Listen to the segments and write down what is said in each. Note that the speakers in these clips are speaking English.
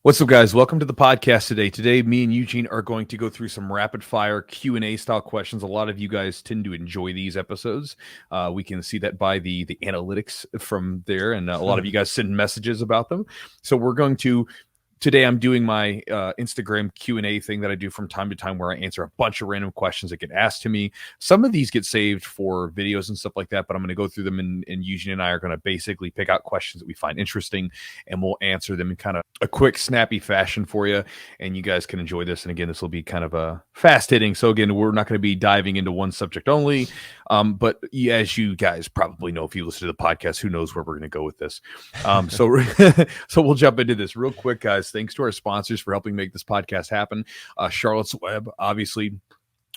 What's up, guys? Welcome to the podcast today. Today, me and Eugene are going to go through some rapid-fire Q&A style questions. A lot of you guys tend to enjoy these episodes. We can see that by the analytics from there, and a lot of you guys send messages about them. So we're going to today I'm doing my Instagram Q&A thing that I do from time to time where I answer a bunch of random questions that get asked to me. Some of these get saved for videos and stuff like that, but I'm going to go through them, and Eugene and I are going to basically pick out questions that we find interesting, and we'll answer them in kind of a quick, snappy fashion for you, and you guys can enjoy this. And again, this will be kind of a fast hitting. So again, we're not going to be diving into one subject only, but as you guys probably know, if you listen to the podcast, who knows where we're going to go with this. So we'll jump into this real quick, guys. Thanks to our sponsors for helping make this podcast happen. Charlotte's Web, obviously.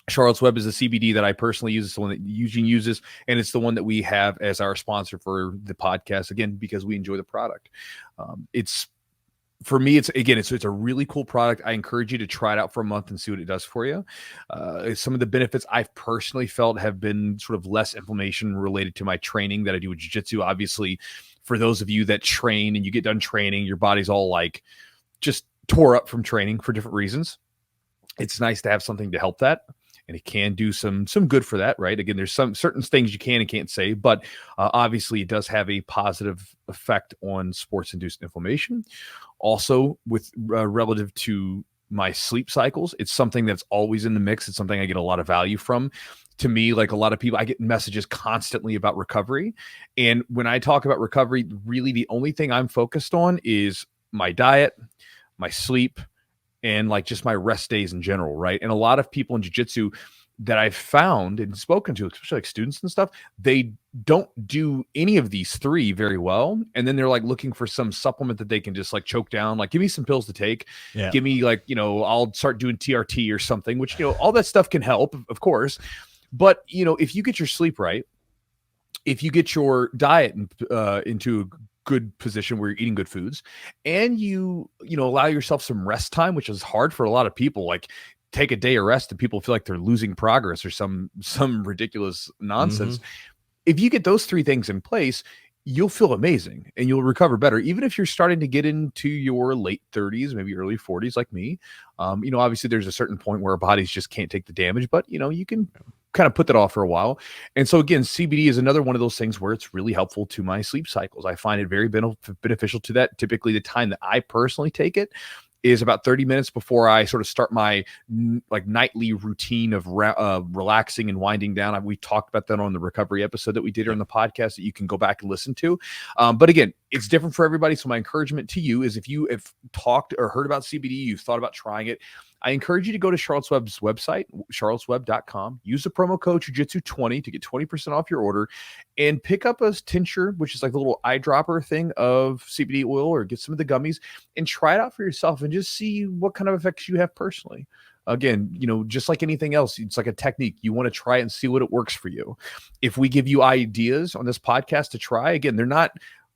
Charlotte's Web is a CBD that I personally use. It's the one that Eugene uses, and it's the one that we have as our sponsor for the podcast, again, because we enjoy the product. For me, it's a really cool product. I encourage you to try it out for a month and see what it does for you. Some of the benefits I've personally felt have been sort of less inflammation related to my training that I do with Jiu-Jitsu. Obviously, for those of you that train and you get done training, your body's all like just tore up from training for different reasons. It's nice to have something to help that, and it can do some good for that, right? Again, there's some certain things you can and can't say, but obviously it does have a positive effect on sports-induced inflammation. Also, with relative to my sleep cycles, it's something that's always in the mix. It's something I get a lot of value from. To me, like a lot of people, I get messages constantly about recovery. And when I talk about recovery, really the only thing I'm focused on is my diet, my sleep, and like just my rest days in general, right? And a lot of people in jiu-jitsu that I've found and spoken to, especially like students and stuff, they don't do any of these three very well. And then they're like looking for some supplement that they can just like choke down. Like, give me some pills to take. Yeah. Give me like, I'll start doing TRT or something, which, all that stuff can help, of course. But, if you get your sleep right, if you get your diet into a good position where you're eating good foods, and you allow yourself some rest time, which is hard for a lot of people, like take a day of rest and people feel like they're losing progress or some ridiculous nonsense. If you get those three things in place, you'll feel amazing and you'll recover better. Even if you're starting to get into your late 30s, maybe early 40s, like me, obviously there's a certain point where our bodies just can't take the damage, but you can kind of put that off for a while. And so again, CBD is another one of those things where it's really helpful to my sleep cycles. I find it very beneficial to that. Typically the time that I personally take it is about 30 minutes before I sort of start my like nightly routine of relaxing and winding down. We talked about that on the recovery episode that we did on the podcast that you can go back and listen to. But again, it's different for everybody. So my encouragement to you is if you have talked or heard about CBD, you've thought about trying it, I encourage you to go to Charlotte's Web's website, charlottesweb.com. Use the promo code Jiu-Jitsu20 to get 20% off your order, and pick up a tincture, which is like the little eyedropper thing of CBD oil, or get some of the gummies and try it out for yourself and just see what kind of effects you have personally. Again, just like anything else, it's like a technique. You want to try it and see what it works for you. If we give you ideas on this podcast to try, again, they're not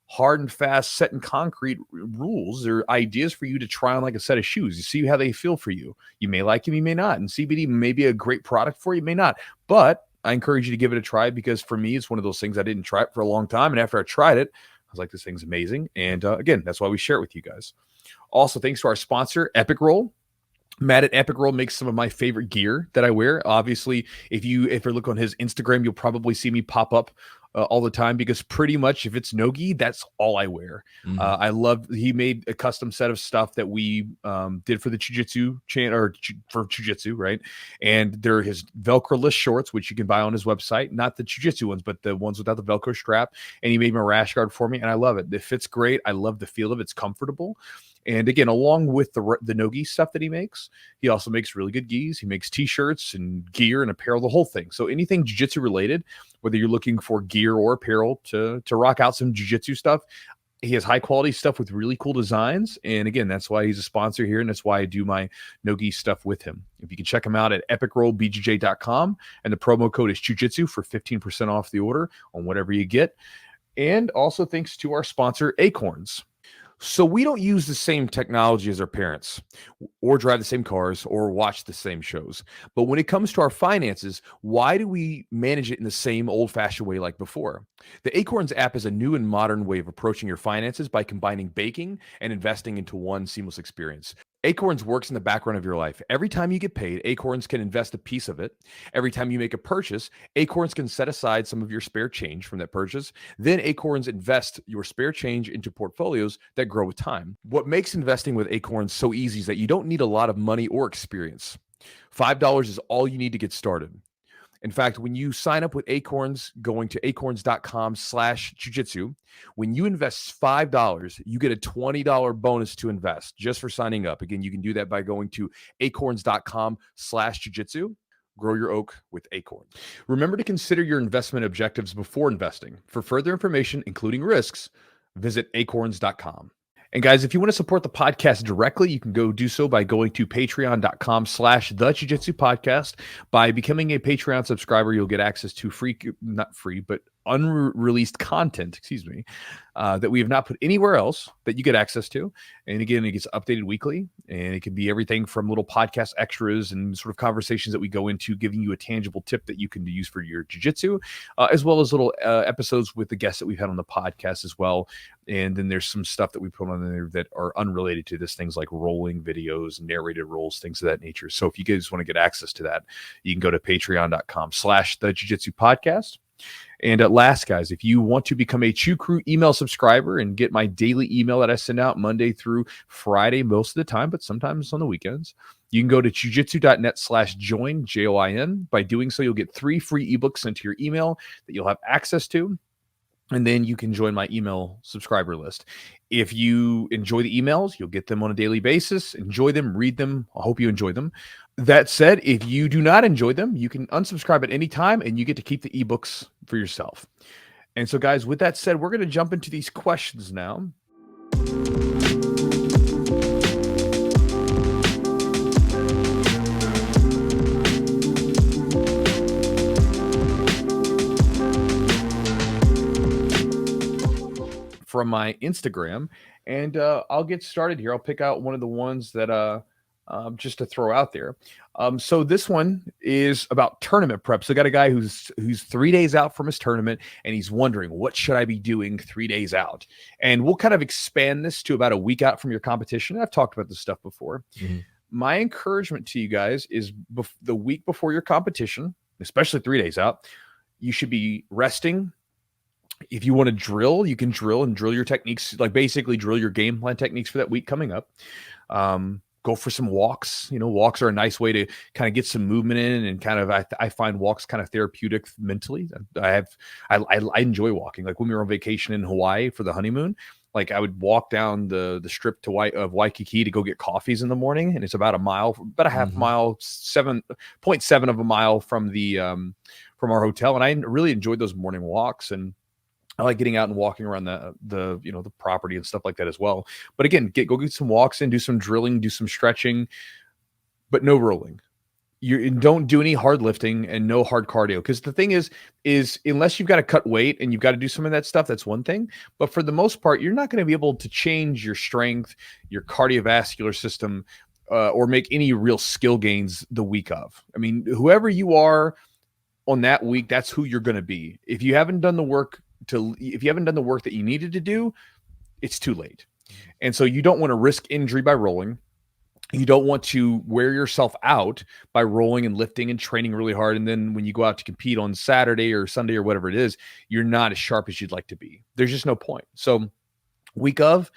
hard and fast, set in concrete rules. They're ideas for you to try on like a set of shoes. You see how they feel for you. You may like them, you may not. And CBD may be a great product for you, may not. But I encourage you to give it a try, because for me, it's one of those things I didn't try it for a long time. And after I tried it, I was like, this thing's amazing. And again, that's why we share it with you guys. Also, thanks to our sponsor, Epic Roll. Matt at Epic Roll makes some of my favorite gear that I wear. Obviously, if you look on his Instagram, you'll probably see me pop up all the time, because pretty much if it's no-gi, that's all I wear. He made a custom set of stuff that we did for the Jiu-Jitsu for Jiu-Jitsu, right? And they're his Velcro-less shorts, which you can buy on his website, not the Jiu-Jitsu ones, but the ones without the Velcro strap. And he made my rash guard for me, and I love it. It fits great. I love the feel of it. It's comfortable. And again, along with the no-gi stuff that he makes, he also makes really good gis. He makes t-shirts and gear and apparel, the whole thing. So anything jiu-jitsu related, whether you're looking for gear or apparel to rock out some jiu-jitsu stuff, he has high quality stuff with really cool designs. And again, that's why he's a sponsor here, and that's why I do my no-gi stuff with him. If you can check him out at epicrollbjj.com, and the promo code is Jiu-Jitsu for 15% off the order on whatever you get. And also thanks to our sponsor, Acorns. So we don't use the same technology as our parents or drive the same cars or watch the same shows. But when it comes to our finances, why do we manage it in the same old-fashioned way like before? The Acorns app is a new and modern way of approaching your finances by combining baking and investing into one seamless experience. Acorns works in the background of your life. Every time you get paid, Acorns can invest a piece of it. Every time you make a purchase, Acorns can set aside some of your spare change from that purchase. Then Acorns invest your spare change into portfolios that grow with time. What makes investing with Acorns so easy is that you don't need a lot of money or experience. $5 is all you need to get started. In fact, when you sign up with Acorns, going to acorns.com/jujitsu, when you invest $5, you get a $20 bonus to invest just for signing up. Again, you can do that by going to acorns.com/jujitsu. Grow your oak with Acorns. Remember to consider your investment objectives before investing. For further information, including risks, visit acorns.com. And guys, if you want to support the podcast directly, you can go do so by going to patreon.com/the Jiu-Jitsu podcast. By becoming a Patreon subscriber, you'll get access to not free, but unreleased content, that we have not put anywhere else that you get access to. And again, it gets updated weekly, and it can be everything from little podcast extras and sort of conversations that we go into, giving you a tangible tip that you can use for your jiu-jitsu, as well as little episodes with the guests that we've had on the podcast as well. And then there's some stuff that we put on there that are unrelated to this, things like rolling videos, narrated rolls, things of that nature. So if you guys want to get access to that, you can go to patreon.com/the Jiu-Jitsu podcast. And at last, guys, if you want to become a Chew Crew email subscriber and get my daily email that I send out Monday through Friday most of the time, but sometimes on the weekends, you can go to jujitsu.net/join, JOIN. By doing so, you'll get 3 free ebooks sent to your email that you'll have access to. And then you can join my email subscriber list. If you enjoy the emails, you'll get them on a daily basis. Enjoy them, read them. I hope you enjoy them. That said, if you do not enjoy them, you can unsubscribe at any time and you get to keep the ebooks for yourself. And so, guys, with that said, we're going to jump into these questions now. From my Instagram, and I'll get started here. I'll pick out one of the ones that just to throw out there. So this one is about tournament prep. So I got a guy who's 3 days out from his tournament, and he's wondering, what should I be doing 3 days out? And we'll kind of expand this to about a week out from your competition. I've talked about this stuff before. Mm-hmm. My encouragement to you guys is the week before your competition, especially 3 days out, you should be resting. If you want to drill, you can drill your techniques, like basically drill your game plan techniques for that week coming up. Go for some walks. Walks are a nice way to kind of get some movement in, and kind of, I find walks kind of therapeutic mentally. I enjoy walking. Like when we were on vacation in Hawaii for the honeymoon, like I would walk down the strip of Waikiki to go get coffees in the morning. And it's about a half mile, 7.7 of a mile from from our hotel. And I really enjoyed those morning walks, and I like getting out and walking around the property and stuff like that as well. But again, go get some walks in, do some drilling, do some stretching, but no rolling. You don't do any hard lifting and no hard cardio. Because the thing is unless you've got to cut weight and you've got to do some of that stuff, that's one thing. But for the most part, you're not going to be able to change your strength, your cardiovascular system, or make any real skill gains the week of. I mean, whoever you are on that week, that's who you're going to be. If you haven't done the work that you needed to do, it's too late. And so you don't want to risk injury by rolling. You don't want to wear yourself out by rolling and lifting and training really hard. And then when you go out to compete on Saturday or Sunday or whatever it is, you're not as sharp as you'd like to be. There's just no point. So week of,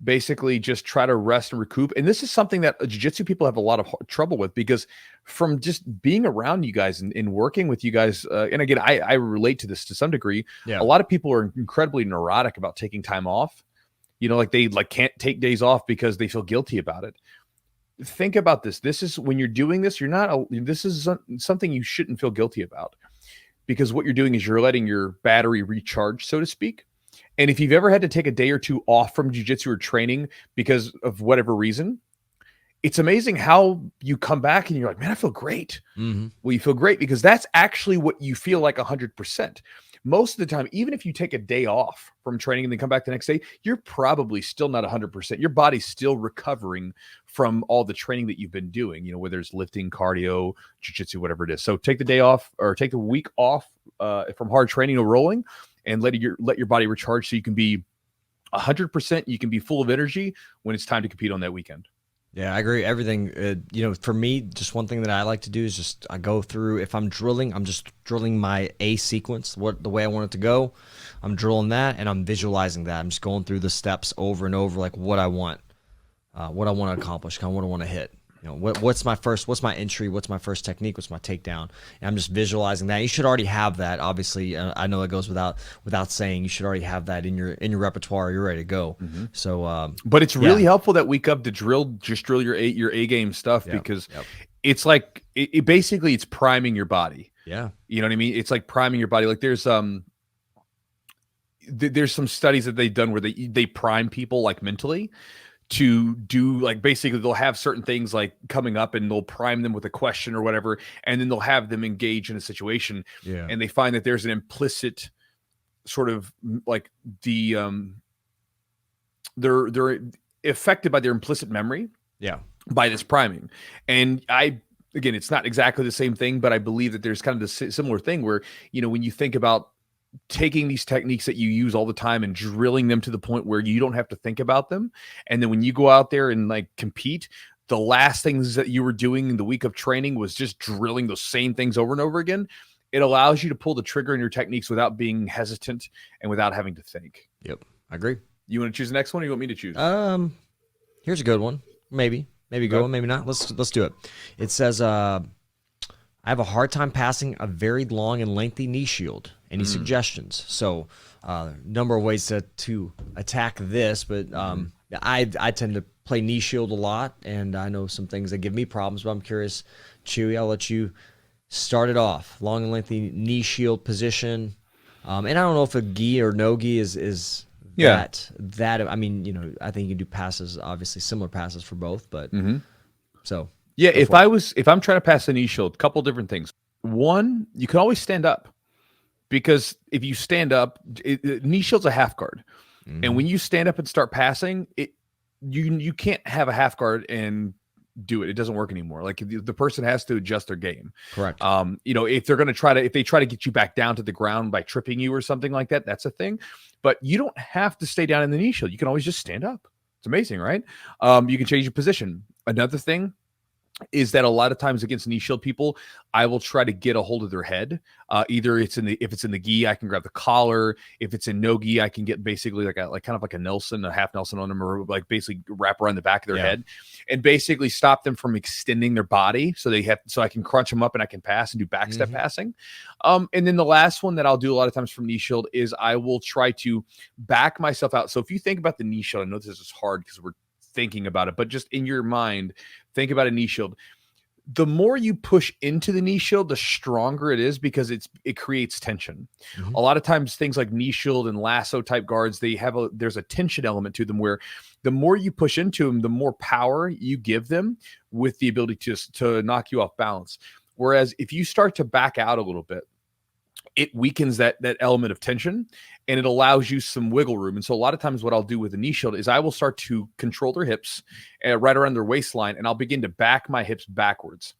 basically just try to rest and recoup. And this is something that jiu-jitsu people have a lot of trouble with, because from just being around you guys and working with you guys, and again, I relate to this to some degree. Yeah. A lot of people are incredibly neurotic about taking time off. Like they can't take days off because they feel guilty about it. Think about this. This is when you're doing this, this is something you shouldn't feel guilty about, because what you're doing is you're letting your battery recharge, so to speak. And if you've ever had to take a day or two off from jiu-jitsu or training because of whatever reason, it's amazing how you come back and you're like, man, I feel great. Mm-hmm. Well, you feel great because that's actually what you feel like 100%. most of the time, even if you take a day off from training and then come back the next day, you're probably still not 100%. Your body's still recovering from all the training that you've been doing, whether it's lifting, cardio, jiu-jitsu, whatever it is. So take the day off or take the week off from hard training or rolling, and let your body recharge so you can be 100%. You can be full of energy when it's time to compete on that weekend. Yeah, I agree. Everything, for me, just one thing that I like to do is just I go through, if I'm drilling, I'm just drilling my A sequence, the way I want it to go. I'm drilling that and I'm visualizing that. I'm just going through the steps over and over, like what I want to accomplish, kind of what I want to hit. What's my entry, what's my first technique, what's my takedown, and I'm just visualizing that. You should already have that, obviously. I know it goes without saying. You should already have that in your repertoire. You're ready to go. Mm-hmm. So, but it's really helpful that week up to drill your A game stuff, because it's like it basically it's priming your body. Yeah, you know what I mean. It's like priming your body. Like there's some studies that they've done where they prime people like mentally to do, like, basically they'll have certain things like coming up and they'll prime them with a question or whatever, and then they'll have them engage in a situation, and they find that there's an implicit sort of like they're affected by their implicit memory by this priming. And again, it's not exactly the same thing, but I believe that there's kind of this similar thing where, when you think about taking these techniques that you use all the time and drilling them to the point where you don't have to think about them, and then when you go out there and like compete, the last things that you were doing in the week of training was just drilling those same things over and over again. It allows you to pull the trigger in your techniques without being hesitant and without having to think. Yep, I agree. You want to choose the next one, or you want me to choose? Here's a good one. Maybe a good one, maybe not. Let's do it. It says, I have a hard time passing a very long and lengthy knee shield. Any suggestions? So, number of ways to attack this, but I tend to play knee shield a lot, and I know some things that give me problems, but I'm curious, Chewy, I'll let you start it off. Long and lengthy knee shield position. And I don't know if a gi or no gi is that. I mean, I think you can do passes, obviously similar passes for both, but so. Yeah, if I'm trying to pass a knee shield, a couple different things. One, you can always stand up, because if you stand up, knee shield's a half guard, and when you stand up and start passing, you can't have a half guard and do it. It doesn't work anymore. Like the person has to adjust their game. Correct. If they're going to if they try to get you back down to the ground by tripping you or something like that, that's a thing. But you don't have to stay down in the knee shield. You can always just stand up. It's amazing, right? You can change your position. Another thing is that a lot of times against knee shield people, I will try to get a hold of their head. Either if it's in the gi, I can grab the collar. If it's in no gi, I can get basically like kind of like a Nelson, a half Nelson on them, or like basically wrap around the back of their head and basically stop them from extending their body. So I can crunch them up and I can pass and do back step passing. And then the last one that I'll do a lot of times from knee shield is I will try to back myself out. So if you think about the knee shield, I know this is hard because we're thinking about it, but just in your mind, think about a knee shield. The more you push into the knee shield, the stronger it is, because it creates tension. A lot of times things like knee shield and lasso type guards, there's a tension element to them, where the more you push into them, the more power you give them, with the ability to knock you off balance. Whereas if you start to back out a little bit, it weakens that element of tension, and it allows you some wiggle room. And so a lot of times what I'll do with a knee shield is I will start to control their hips right around their waistline, and I'll begin to back my hips backwards.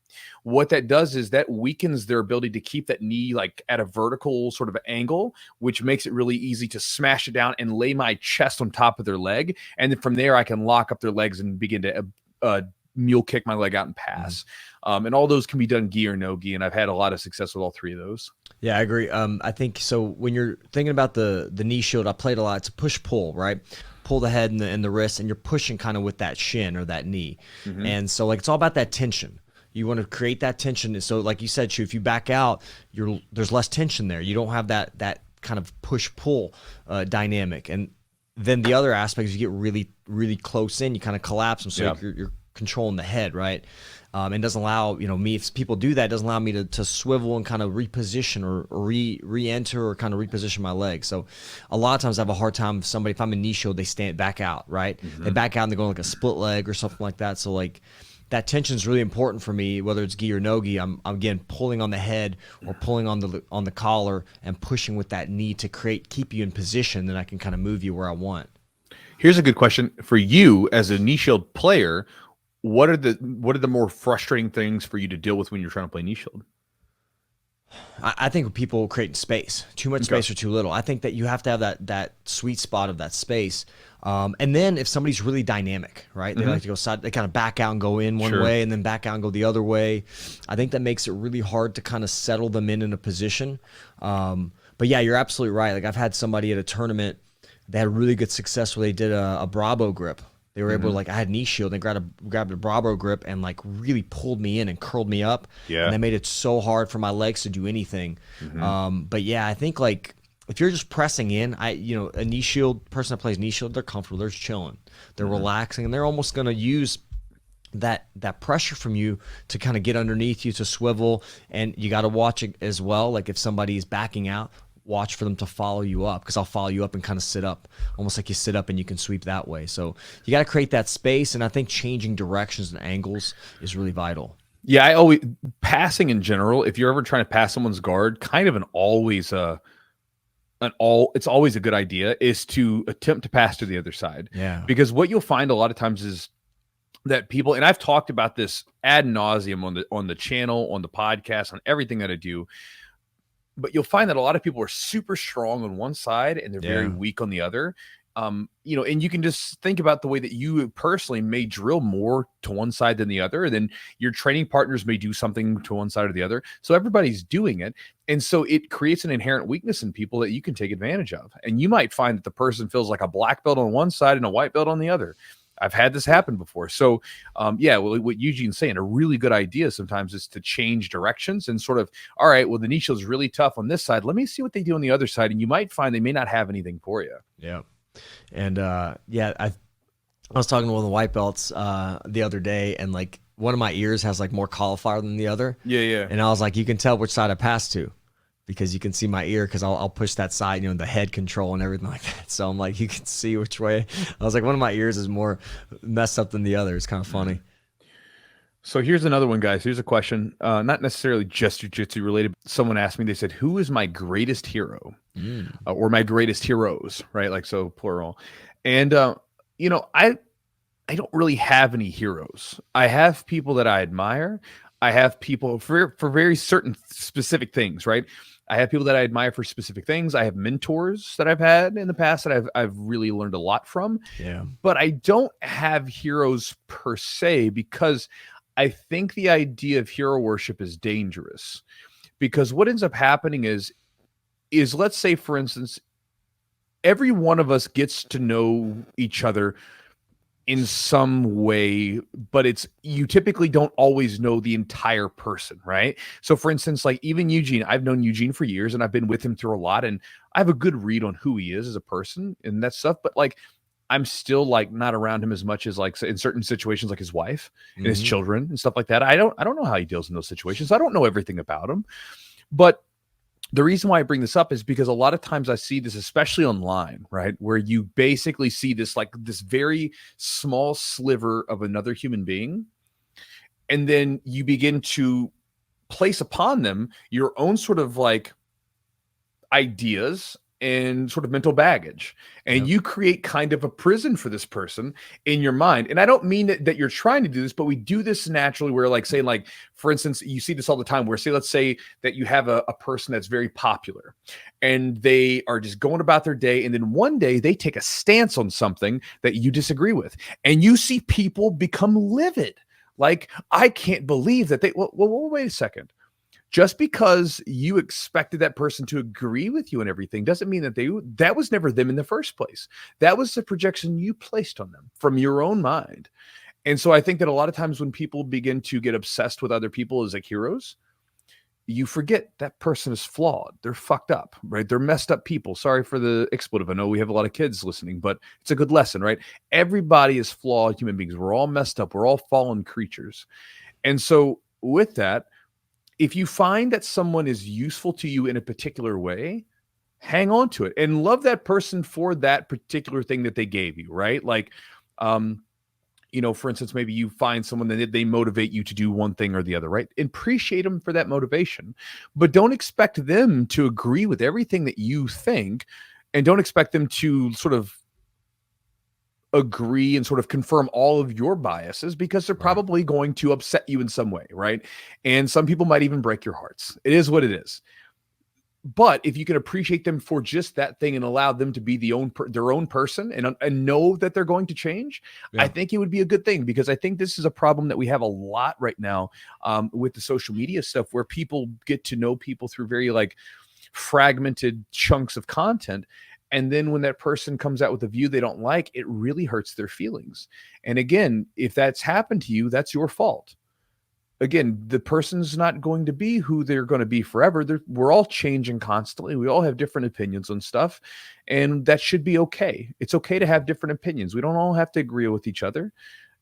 What that does is that weakens their ability to keep that knee like at a vertical sort of angle, which makes it really easy to smash it down and lay my chest on top of their leg. And then from there, I can lock up their legs and begin to mule kick my leg out and pass. And all those can be done gi or no gi, and I've had a lot of success with all three of those. Yeah, I agree. I think so. When you're thinking about the knee shield, I played a lot. It's a push pull, right? Pull the head and the wrist, and you're pushing kind of with that shin or that knee. And so like it's all about that tension. You want to create that tension. So like you said, Chew, if you back out, there's less tension there. You don't have that kind of push pull dynamic. And then the other aspect is you get really, really close in. You kind of collapse them, so you're controlling the head, right? And doesn't allow, me, if people do that, it doesn't allow me to swivel and kind of reposition or re-enter or kind of reposition my legs. So a lot of times I have a hard time with somebody, if I'm in knee shield, they stand back out, right? They back out and they're going like a split leg or something like that. So like that tension is really important for me, whether it's gi or no gi. I'm again pulling on the head or pulling on the collar and pushing with that knee to keep you in position. Then I can kind of move you where I want. Here's a good question for you as a knee shield player. What are the more frustrating things for you to deal with when you're trying to play knee shield? I think people creating space, too much space or too little. I think that you have to have that sweet spot of that space. And then if somebody's really dynamic, right? They like to go side, they kind of back out and go in one way and then back out and go the other way. I think that makes it really hard to kind of settle them in a position. But yeah, you're absolutely right. Like I've had somebody at a tournament, they had really good success where they did a Bravo grip. They were able to, like, I had knee shield, and they grabbed a Bravo grip and like really pulled me in and curled me up. Yeah. And they made it so hard for my legs to do anything. But yeah, I think like if you're just pressing in, a knee shield person that plays knee shield, they're comfortable, they're just chilling, they're relaxing, and they're almost gonna use that pressure from you to kind of get underneath you to swivel. And you got to watch it as well. Like if somebody is backing out, watch for them to follow you up, because I'll follow you up and kind of sit up, almost like you sit up and you can sweep that way. So you got to create that space, and I think changing directions and angles is really vital. Yeah, I always passing in general. If you're ever trying to pass someone's guard, kind of it's always a good idea is to attempt to pass to the other side. Yeah, because what you'll find a lot of times is that people, and I've talked about this ad nauseum on the channel, on the podcast, on everything that I do. But you'll find that a lot of people are super strong on one side and they're very weak on the other. And you can just think about the way that you personally may drill more to one side than the other. And then your training partners may do something to one side or the other. So everybody's doing it. And so it creates an inherent weakness in people that you can take advantage of. And you might find that the person feels like a black belt on one side and a white belt on the other. I've had this happen before. So, what Eugene's saying, a really good idea sometimes is to change directions and sort of, all right, well, the knee shield is really tough on this side. Let me see what they do on the other side. And you might find they may not have anything for you. Yeah. And, I was talking to one of the white belts the other day, and like one of my ears has like more cauliflower than the other. Yeah. And I was like, you can tell which side I pass to, because you can see my ear, because I'll push that side, the head control and everything like that. So I'm like, you can see which way. I was like, one of my ears is more messed up than the other. It's kind of funny. So here's another one, guys. Here's a question, not necessarily just jiu-jitsu related. Someone asked me, they said, who is my greatest hero or my greatest heroes, right? Like, so plural. And, I don't really have any heroes. I have people that I admire. I have people for very certain specific things, right? I have people that I admire for specific things. I have mentors that I've had in the past that I've really learned a lot from. Yeah. But I don't have heroes per se, because I think the idea of hero worship is dangerous. Because what ends up happening is let's say, for instance, every one of us gets to know each other in some way, but you typically don't always know the entire person, right? So for instance, like even Eugene, I've known Eugene for years and I've been with him through a lot, and I have a good read on who he is as a person and that stuff, but like I'm still like not around him as much as like in certain situations, like his wife and his children and stuff like that. I don't know how he deals in those situations. I don't know everything about him. But the reason why I bring this up is because a lot of times I see this, especially online, right? Where you basically see this, like this very small sliver of another human being. And then you begin to place upon them your own sort of like ideas and sort of mental baggage. And you create kind of a prison for this person in your mind. And I don't mean that you're trying to do this, but we do this naturally where like, say, like, for instance, you see this all the time where let's say that you have a person that's very popular and they are just going about their day. And then one day they take a stance on something that you disagree with. And you see people become livid. Like, I can't believe that well, wait a second. Just because you expected that person to agree with you and everything doesn't mean that was never them in the first place. That was the projection you placed on them from your own mind. And so I think that a lot of times when people begin to get obsessed with other people as like heroes, you forget that person is flawed. They're fucked up, right? They're messed up people. Sorry for the expletive. I know we have a lot of kids listening, but it's a good lesson, right? Everybody is flawed human beings. We're all messed up. We're all fallen creatures. And so with that, if you find that someone is useful to you in a particular way, hang on to it and love that person for that particular thing that they gave you, right? Like, for instance, maybe you find someone that they motivate you to do one thing or the other, right? Appreciate them for that motivation, but don't expect them to agree with everything that you think, and don't expect them to sort of agree and sort of confirm all of your biases, because they're probably going to upset you in some way, right? And some people might even break your hearts. It is what it is. But if you can appreciate them for just that thing and allow them to be their own person, and know that they're going to change, I think it would be a good thing, because I think this is a problem that we have a lot right now with the social media stuff, where people get to know people through very like fragmented chunks of content. And then when that person comes out with a view they don't like, it really hurts their feelings. And again, if that's happened to you, that's your fault. Again, the person's not going to be who they're going to be forever. We're all changing constantly. We all have different opinions on stuff, and that should be okay. It's okay to have different opinions. We don't all have to agree with each other,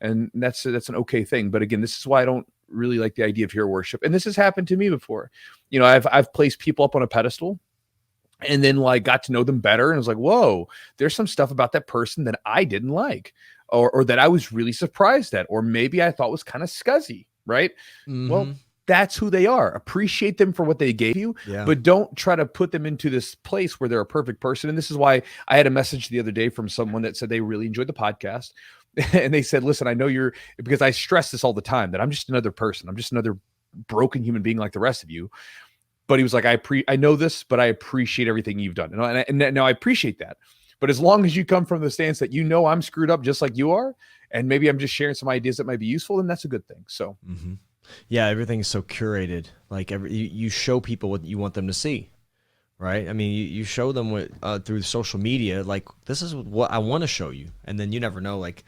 and that's an okay thing. But again, this is why I don't really like the idea of hero worship. And this has happened to me before. I've placed people up on a pedestal, and then like got to know them better, and was like, whoa, there's some stuff about that person that I didn't like, or that I was really surprised at, or maybe I thought was kind of scuzzy. Right. Well, that's who they are. Appreciate them for what they gave you, but don't try to put them into this place where they're a perfect person. And this is why I had a message the other day from someone that said they really enjoyed the podcast. And they said, listen, I know because I stress this all the time, that I'm just another person. I'm just another broken human being like the rest of you. But he was like, I know this, but I appreciate everything you've done. And now I appreciate that. But as long as you come from the stance that I'm screwed up just like you are, and maybe I'm just sharing some ideas that might be useful, then that's a good thing. So, yeah, everything's so curated. Like you show people what you want them to see, right? I mean, you show them what through social media, like this is what I want to show you, and then you never know, like,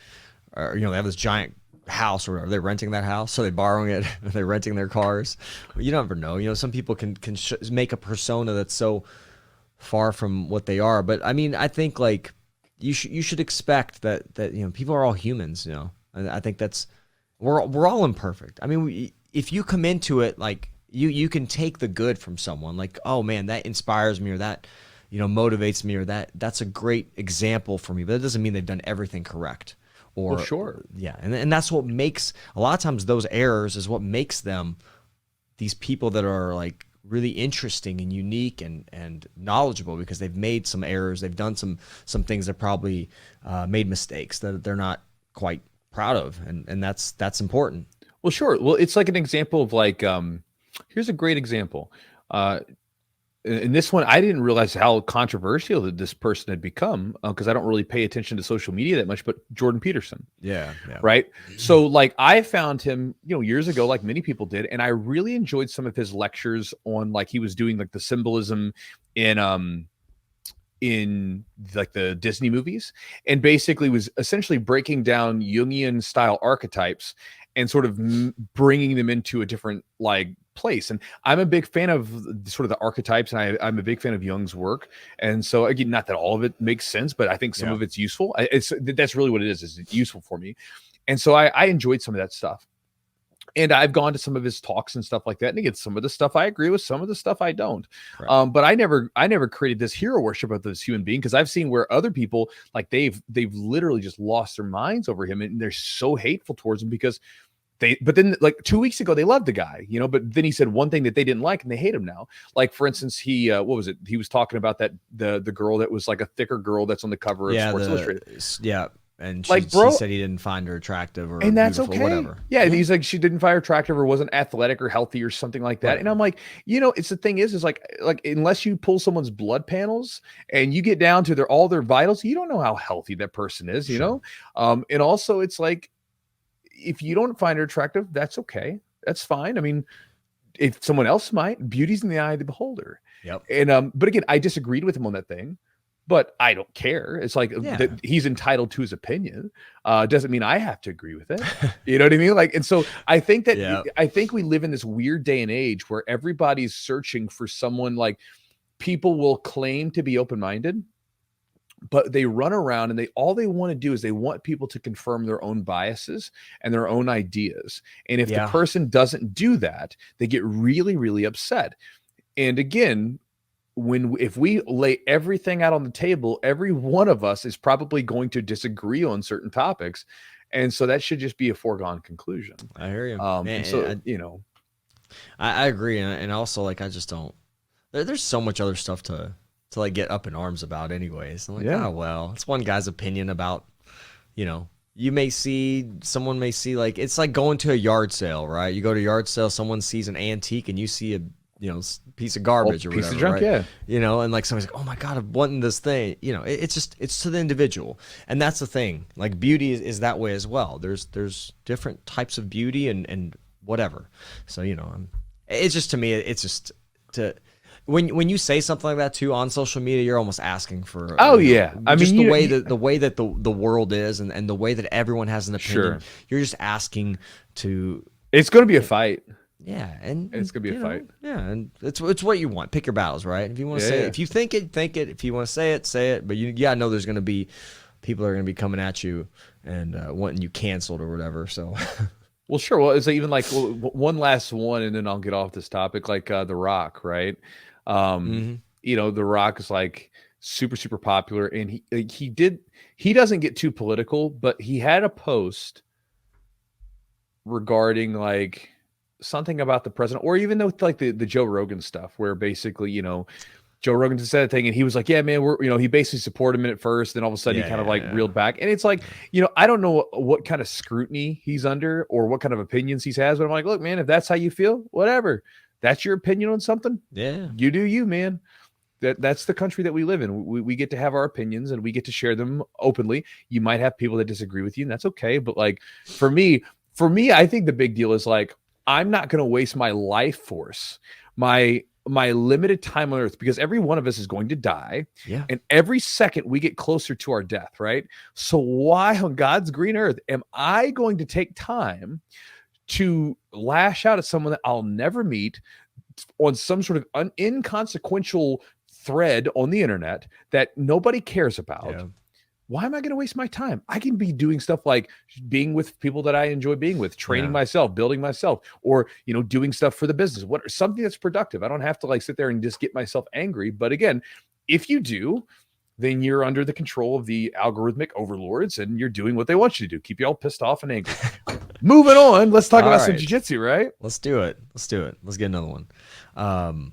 they have this giant house, or are they renting that house? So they borrowing it? Are they renting their cars? You never know. Some people can make a persona that's so far from what they are. But I mean, I think like you should expect that people are all humans. And I think that's we're all imperfect. I mean, if you come into it like you can take the good from someone, like, oh man, that inspires me, or that motivates me, or that's a great example for me. But that doesn't mean they've done everything correct. Or well, sure, yeah, and that's what makes a lot of times those errors is what makes them these people that are like really interesting and unique and knowledgeable, because they've made some errors, they've done some things that probably made mistakes that they're not quite proud of, and that's important. Well, sure. Well, it's like an example of like here's a great example. In this one, I didn't realize how controversial that this person had become, because I don't really pay attention to social media that much, but Jordan Peterson. Yeah. Right. So like I found him, years ago, like many people did. And I really enjoyed some of his lectures on, like, he was doing like the symbolism in like the Disney movies, and basically was essentially breaking down Jungian style archetypes and sort of bringing them into a different like place. And I'm a big fan of sort of the archetypes, and I'm a big fan of Jung's work. And so again, not that all of it makes sense, but I think some of it's useful. That's really what it is it's useful for me. And so I enjoyed some of that stuff. And I've gone to some of his talks and stuff like that. And again, some of the stuff I agree with, some of the stuff I don't. Right. But I never created this hero worship of this human being, because I've seen where other people, like they've literally just lost their minds over him, and they're so hateful towards him because but then like 2 weeks ago, they loved the guy, but then he said one thing that they didn't like and they hate him now. Like, for instance, he, what was it? He was talking about that, the girl that was like a thicker girl that's on the cover of Sports Illustrated. Yeah. And she said he didn't find her attractive, or and that's okay. Whatever. Yeah. And he's like, she didn't find her attractive, or wasn't athletic or healthy or something like that. Right. And I'm like, it's the thing is like unless you pull someone's blood panels and you get down to all their vitals, you don't know how healthy that person is, and also it's like, if you don't find her attractive, that's okay. That's fine. I mean, if someone else might, beauty's in the eye of the beholder. Yep. And, but again, I disagreed with him on that thing, but I don't care. It's like he's entitled to his opinion. Doesn't mean I have to agree with it. You know what I mean? Like, and so I think that, I think we live in this weird day and age where everybody's searching for someone. Like, people will claim to be open-minded, but they run around and all they want to do is they want people to confirm their own biases and their own ideas. And if the person doesn't do that, they get really, really upset. And again, if we lay everything out on the table, every one of us is probably going to disagree on certain topics. And so that should just be a foregone conclusion. I hear you. And so, I agree. And also, like, I just don't, there's so much other stuff to like get up in arms about anyways. I'm like, oh, well, it's one guy's opinion about, someone may see, like, it's like going to a yard sale, right? You go to a yard sale, someone sees an antique and you see a, piece of garbage or whatever, piece of junk, right? And like somebody's like, oh my God, I'm wanting this thing. It's to the individual. And that's the thing. Like, beauty is that way as well. There's different types of beauty and whatever. So, it's just, to me, it's just when you say something like that too on social media, you're almost asking for I mean, the way that the world is and the way that everyone has an opinion. You're just asking to. It's going to be a fight. Yeah, and it's gonna be a fight. Yeah, and it's what you want. Pick your battles, right? If you want to say it, if you think it, think it. If you want to say it. But you know there's gonna be people are gonna be coming at you and wanting you canceled or whatever. So. Well, sure. Well, it's even like one last one, and then I'll get off this topic. Like The Rock, right? The Rock is like super, super popular, and he doesn't get too political, but he had a post regarding like something about the president, or even though like the Joe Rogan stuff, where basically, Joe Rogan said a thing and he was like, yeah, man, he basically supported him at first. Then all of a sudden he kind of reeled back. And it's like, I don't know what kind of scrutiny he's under or what kind of opinions he has, but I'm like, look, man, if that's how you feel, whatever, that's your opinion on something. Yeah. You do you, man. That's the country that we live in. We get to have our opinions and we get to share them openly. You might have people that disagree with you, and that's okay. But like, for me, I think the big deal is like, I'm not going to waste my life force, my limited time on earth, because every one of us is going to die. Yeah. And every second we get closer to our death, right? So why on God's green earth am I going to take time to lash out at someone that I'll never meet on some sort of inconsequential thread on the internet that nobody cares about? Yeah. Why am I going to waste my time? I can be doing stuff like being with people that I enjoy being with, training myself, building myself, or, doing stuff for the business, something that's productive. I don't have to like sit there and just get myself angry. But again, if you do, then you're under the control of the algorithmic overlords and you're doing what they want you to do. Keep you all pissed off and angry. Moving on. Let's talk about some jiu-jitsu, right? Let's do it. Let's get another one.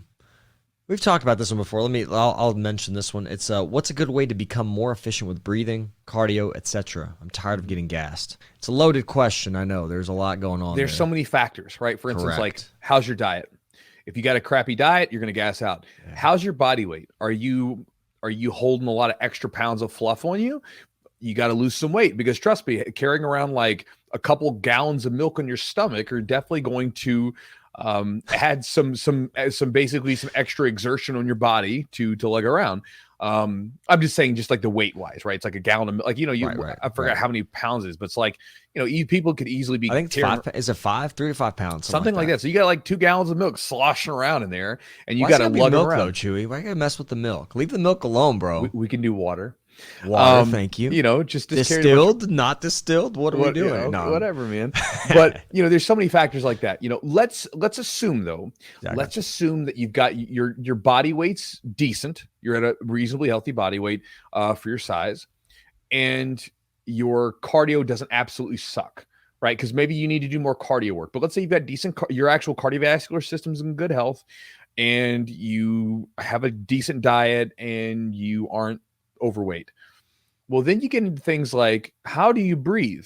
We've talked about this one before. I'll mention this one. It's what's a good way to become more efficient with breathing, cardio, etc. I'm tired of getting gassed. It's a loaded question. I know there's a lot going on. There's so many factors, right? For instance, like how's your diet? If you got a crappy diet, you're going to gas out. Yeah. How's your body weight? Are you holding a lot of extra pounds of fluff on you? You got to lose some weight, because trust me, carrying around like a couple gallons of milk on your stomach are definitely going to had some basically some extra exertion on your body to lug around. I'm just saying, just like the weight wise, right? It's like a gallon of milk, like, I forgot how many pounds it is, but it's like, people could easily be, I think it's is it 3 to 5 pounds? Something like that. So you got like 2 gallons of milk sloshing around in there, and you got to lug milk around. Though, Chewy, why you gotta mess with the milk? Leave the milk alone, bro. We can do water. Thank you. Just distilled, not distilled. What are we doing? No. Whatever, man. But there's so many factors like that. Let's assume though. Let's assume that you've got your body weight's decent. You're at a reasonably healthy body weight for your size, and your cardio doesn't absolutely suck, right? Because maybe you need to do more cardio work. But let's say you've got your actual cardiovascular system's in good health, and you have a decent diet, and you aren't overweight. Well, then you get into things like, how do you breathe,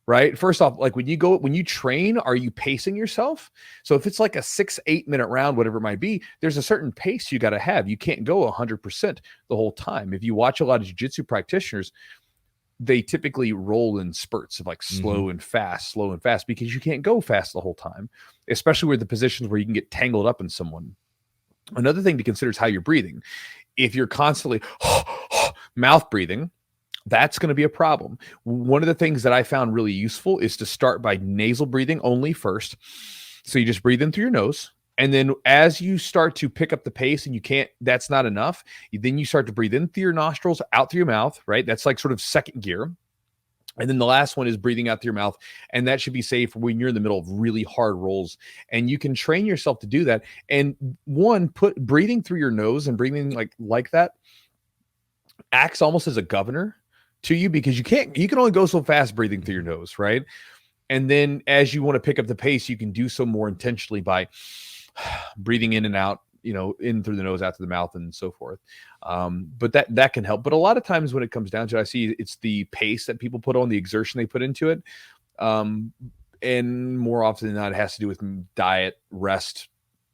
right? First off, like when you train, are you pacing yourself? So if it's like a 6-8 minute round, whatever it might be, there's a certain pace you got to have. You can't go 100% the whole time. If you watch a lot of jiu-jitsu practitioners, they typically roll in spurts of like slow and fast, because you can't go fast the whole time, especially with the positions where you can get tangled up in someone. Another thing to consider is how you're breathing. If you're constantly mouth breathing, that's going to be a problem. One of the things that I found really useful is to start by nasal breathing only first. So you just breathe in through your nose. And then as you start to pick up the pace and that's not enough, then you start to breathe in through your nostrils, out through your mouth, right? That's like sort of second gear. And then the last one is breathing out through your mouth. And that should be safe when you're in the middle of really hard rolls. And you can train yourself to do that. And put breathing through your nose and breathing like that acts almost as a governor to you because you can only go so fast breathing through your nose, right? And then as you want to pick up the pace, you can do so more intentionally by breathing in and out, in through the nose, out through the mouth, and so forth. But that can help. But a lot of times when it comes down to it, I see it's the pace that people put on, the exertion they put into it. And more often than not, it has to do with diet, rest,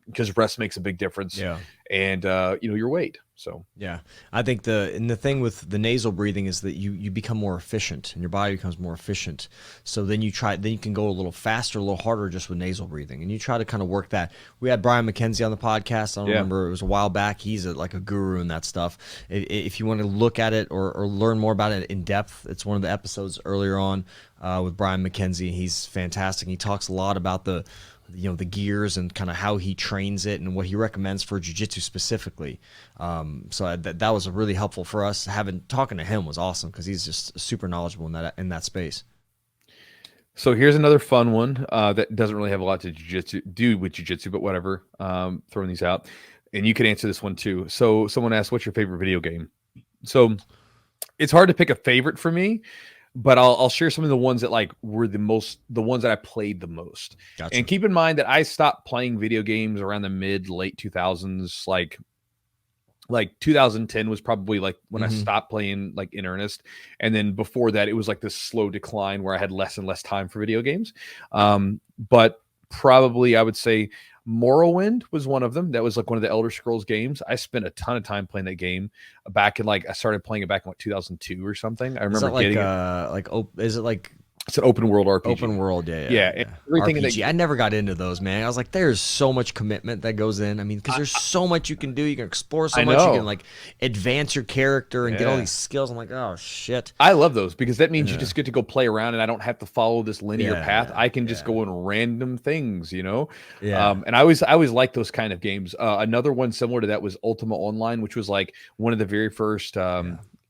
because rest makes a big difference. Yeah. And, your weight. So, yeah, I think the thing with the nasal breathing is that you become more efficient and your body becomes more efficient. So then you can go a little faster, a little harder just with nasal breathing. And you try to kind of work that. We had Brian McKenzie on the podcast. I don't remember, it was a while back. He's like a guru in that stuff. If you want to look at it or learn more about it in depth, it's one of the episodes earlier on with Brian McKenzie. He's fantastic. He talks a lot about the gears and kind of how he trains it and what he recommends for jiu-jitsu specifically. So that was really helpful for us. Talking to him was awesome because he's just super knowledgeable in that space. So here's another fun one that doesn't really have a lot to do with jiu-jitsu, but whatever. Throwing these out, and you can answer this one too. So someone asked, "What's your favorite video game?" So it's hard to pick a favorite for me, but I'll share some of the ones that were the ones that I played the most. Gotcha. And keep in mind that I stopped playing video games around the late 2000s. Like 2010 was probably when I stopped playing in earnest. And then before that, it was this slow decline where I had less and less time for video games. But probably I would say Morrowind was one of them. That was one of the Elder Scrolls games. I spent a ton of time playing that game back in I started playing it back in 2002 or something. I remember getting it. Is it it's an open world RPG. Open world, yeah. Yeah. Everything RPG. I never got into those, man. I was like, there's so much commitment that goes in. I mean, because there's so much you can do. You can explore so much. You can advance your character and get all these skills. I'm like, oh shit. I love those because that means you just get to go play around and I don't have to follow this linear path. I can just go in random things, Yeah. And I always like those kind of games. Another one similar to that was Ultima Online, which was one of the very first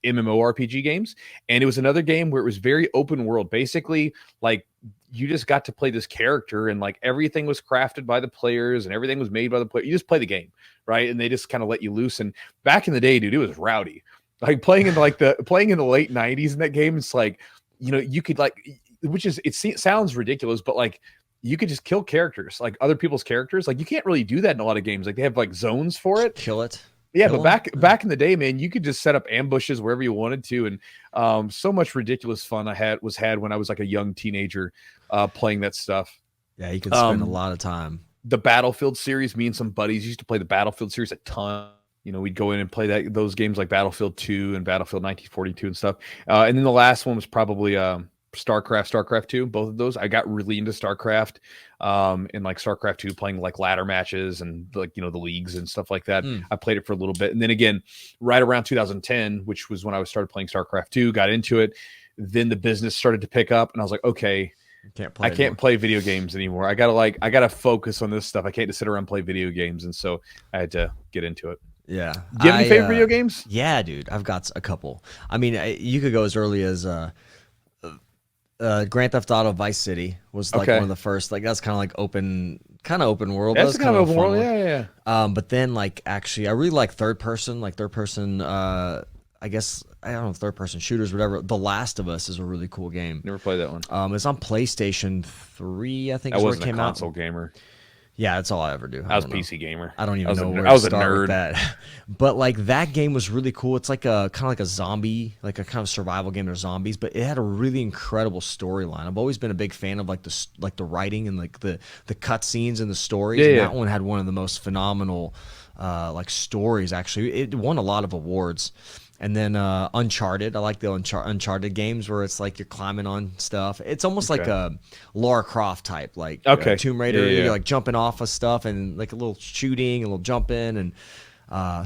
MMORPG games, and it was another game where it was very open world. Basically, you just got to play this character, and everything was crafted by the players, and everything was made by the player. You just play the game, right? And they just kind of let you loose. And back in the day, dude, it was rowdy. Playing in the late '90s in that game, it's you could it sounds ridiculous, but you could just kill characters, other people's characters. You can't really do that in a lot of games. They have zones for it. Kill it. Yeah, but back in the day, man, you could just set up ambushes wherever you wanted to, and so much ridiculous fun I had when I was a young teenager playing that stuff. Yeah, you could spend a lot of time. The Battlefield series, me and some buddies used to play the Battlefield series a ton. We'd go in and play those games like Battlefield 2 and Battlefield 1942 and stuff. And then the last one was probably StarCraft 2. Both of those, I got really into StarCraft, and StarCraft 2, playing ladder matches and the leagues and stuff like that. I played it for a little bit, and then again, right around 2010, which was when I started playing StarCraft 2, got into it. Then the business started to pick up, and I was like, okay, I can't play video games anymore. I gotta focus on this stuff. I can't just sit around and play video games, and so I had to get into it. Yeah. Do you have any favorite video games? Yeah, dude, I've got a couple. I mean, you could go as early as Grand Theft Auto Vice City was one of the first. That's kind of open world. That's kind of open world. Yeah. But then actually, I really like third person. I guess I don't know, third person shooters, whatever. The Last of Us is a really cool game. Never played that one. It's on PlayStation 3, I think. I is wasn't where it came a console out. gamer. Yeah, that's all I ever do. I was a PC gamer. I don't even know where I was to start a nerd. with that. But that game was really cool. It's kind of like a zombie, a kind of survival game. There's zombies, but it had a really incredible storyline. I've always been a big fan of the writing and the cut scenes and the stories. Yeah, and that one had one of the most phenomenal stories. Actually, it won a lot of awards. And then Uncharted. I like the Uncharted games where it's you're climbing on stuff. It's almost like a Lara Croft type, Tomb Raider. Yeah. You're jumping off of stuff and a little shooting, a little jumping, and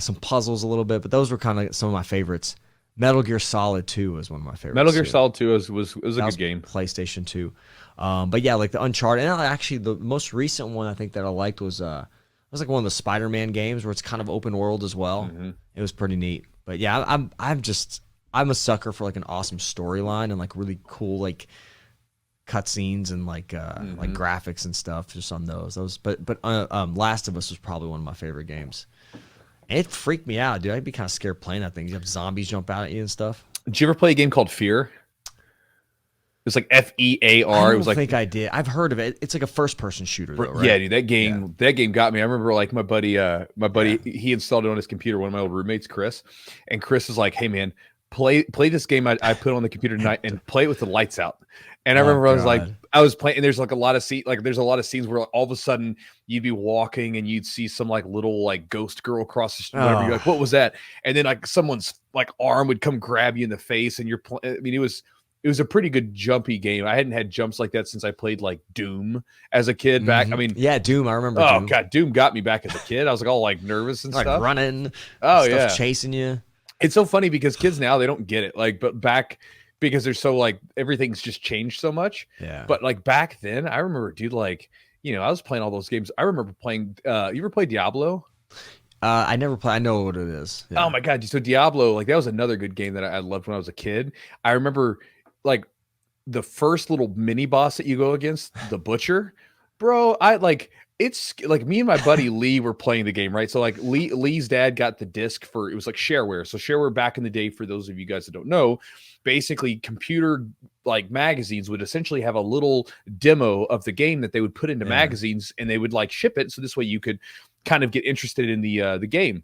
some puzzles a little bit. But those were kind of some of my favorites. Metal Gear Solid 2 was one of my favorites. Metal Gear Solid 2 was a good game. PlayStation 2. But yeah, the Uncharted. And actually, the most recent one I think that I liked was one of the Spider-Man games where it's kind of open world as well. Mm-hmm. It was pretty neat. But yeah, I'm a sucker for an awesome storyline and really cool cutscenes and graphics and stuff just on those. But Last of Us was probably one of my favorite games. And it freaked me out, dude. I'd be kind of scared playing that thing. You have zombies jump out at you and stuff. Did you ever play a game called Fear? It's like FEAR. I It don't was like, think I did. I've heard of it. It's like a first-person shooter, though, yeah, right? dude, that game got me. I remember like my buddy, he installed it on his computer. One of my old roommates, Chris, and Chris was like, "Hey, man, play this game I put on the computer tonight and play it with the lights out." And I Oh remember God. I was playing, and there's like a lot of there's a lot of scenes where all of a sudden you'd be walking and you'd see some like little like ghost girl across the street, whatever. You're like, Oh, what was that? And then like someone's like arm would come grab you in the face, and I mean, it was a pretty good jumpy game. I hadn't had jumps like that since I played like Doom as a kid back. I mean, yeah, Doom. I remember oh Doom. God, Doom got me back as a kid. I was like all like nervous and Like stuff. running, Oh stuff yeah, chasing you. it's so funny because kids now they don't get it. Like, but back because they're so like everything's just changed so much. Yeah. But like back then, I remember, dude, like I was playing all those games. I remember playing. You ever play Diablo? I never play. I know what it is. Yeah. Oh my God, so Diablo, like that was another good game that I loved when I was a kid. I remember like the first little mini boss that you go against, the butcher, bro. It's like me and my buddy Lee were playing the game, right? So like Lee's dad got the disc for, it was like shareware. So shareware back in the day, for those of you guys that don't know, basically computer like magazines would essentially have a little demo of the game that they would put into magazines, and they would like ship it. So this way you could kind of get interested in the game.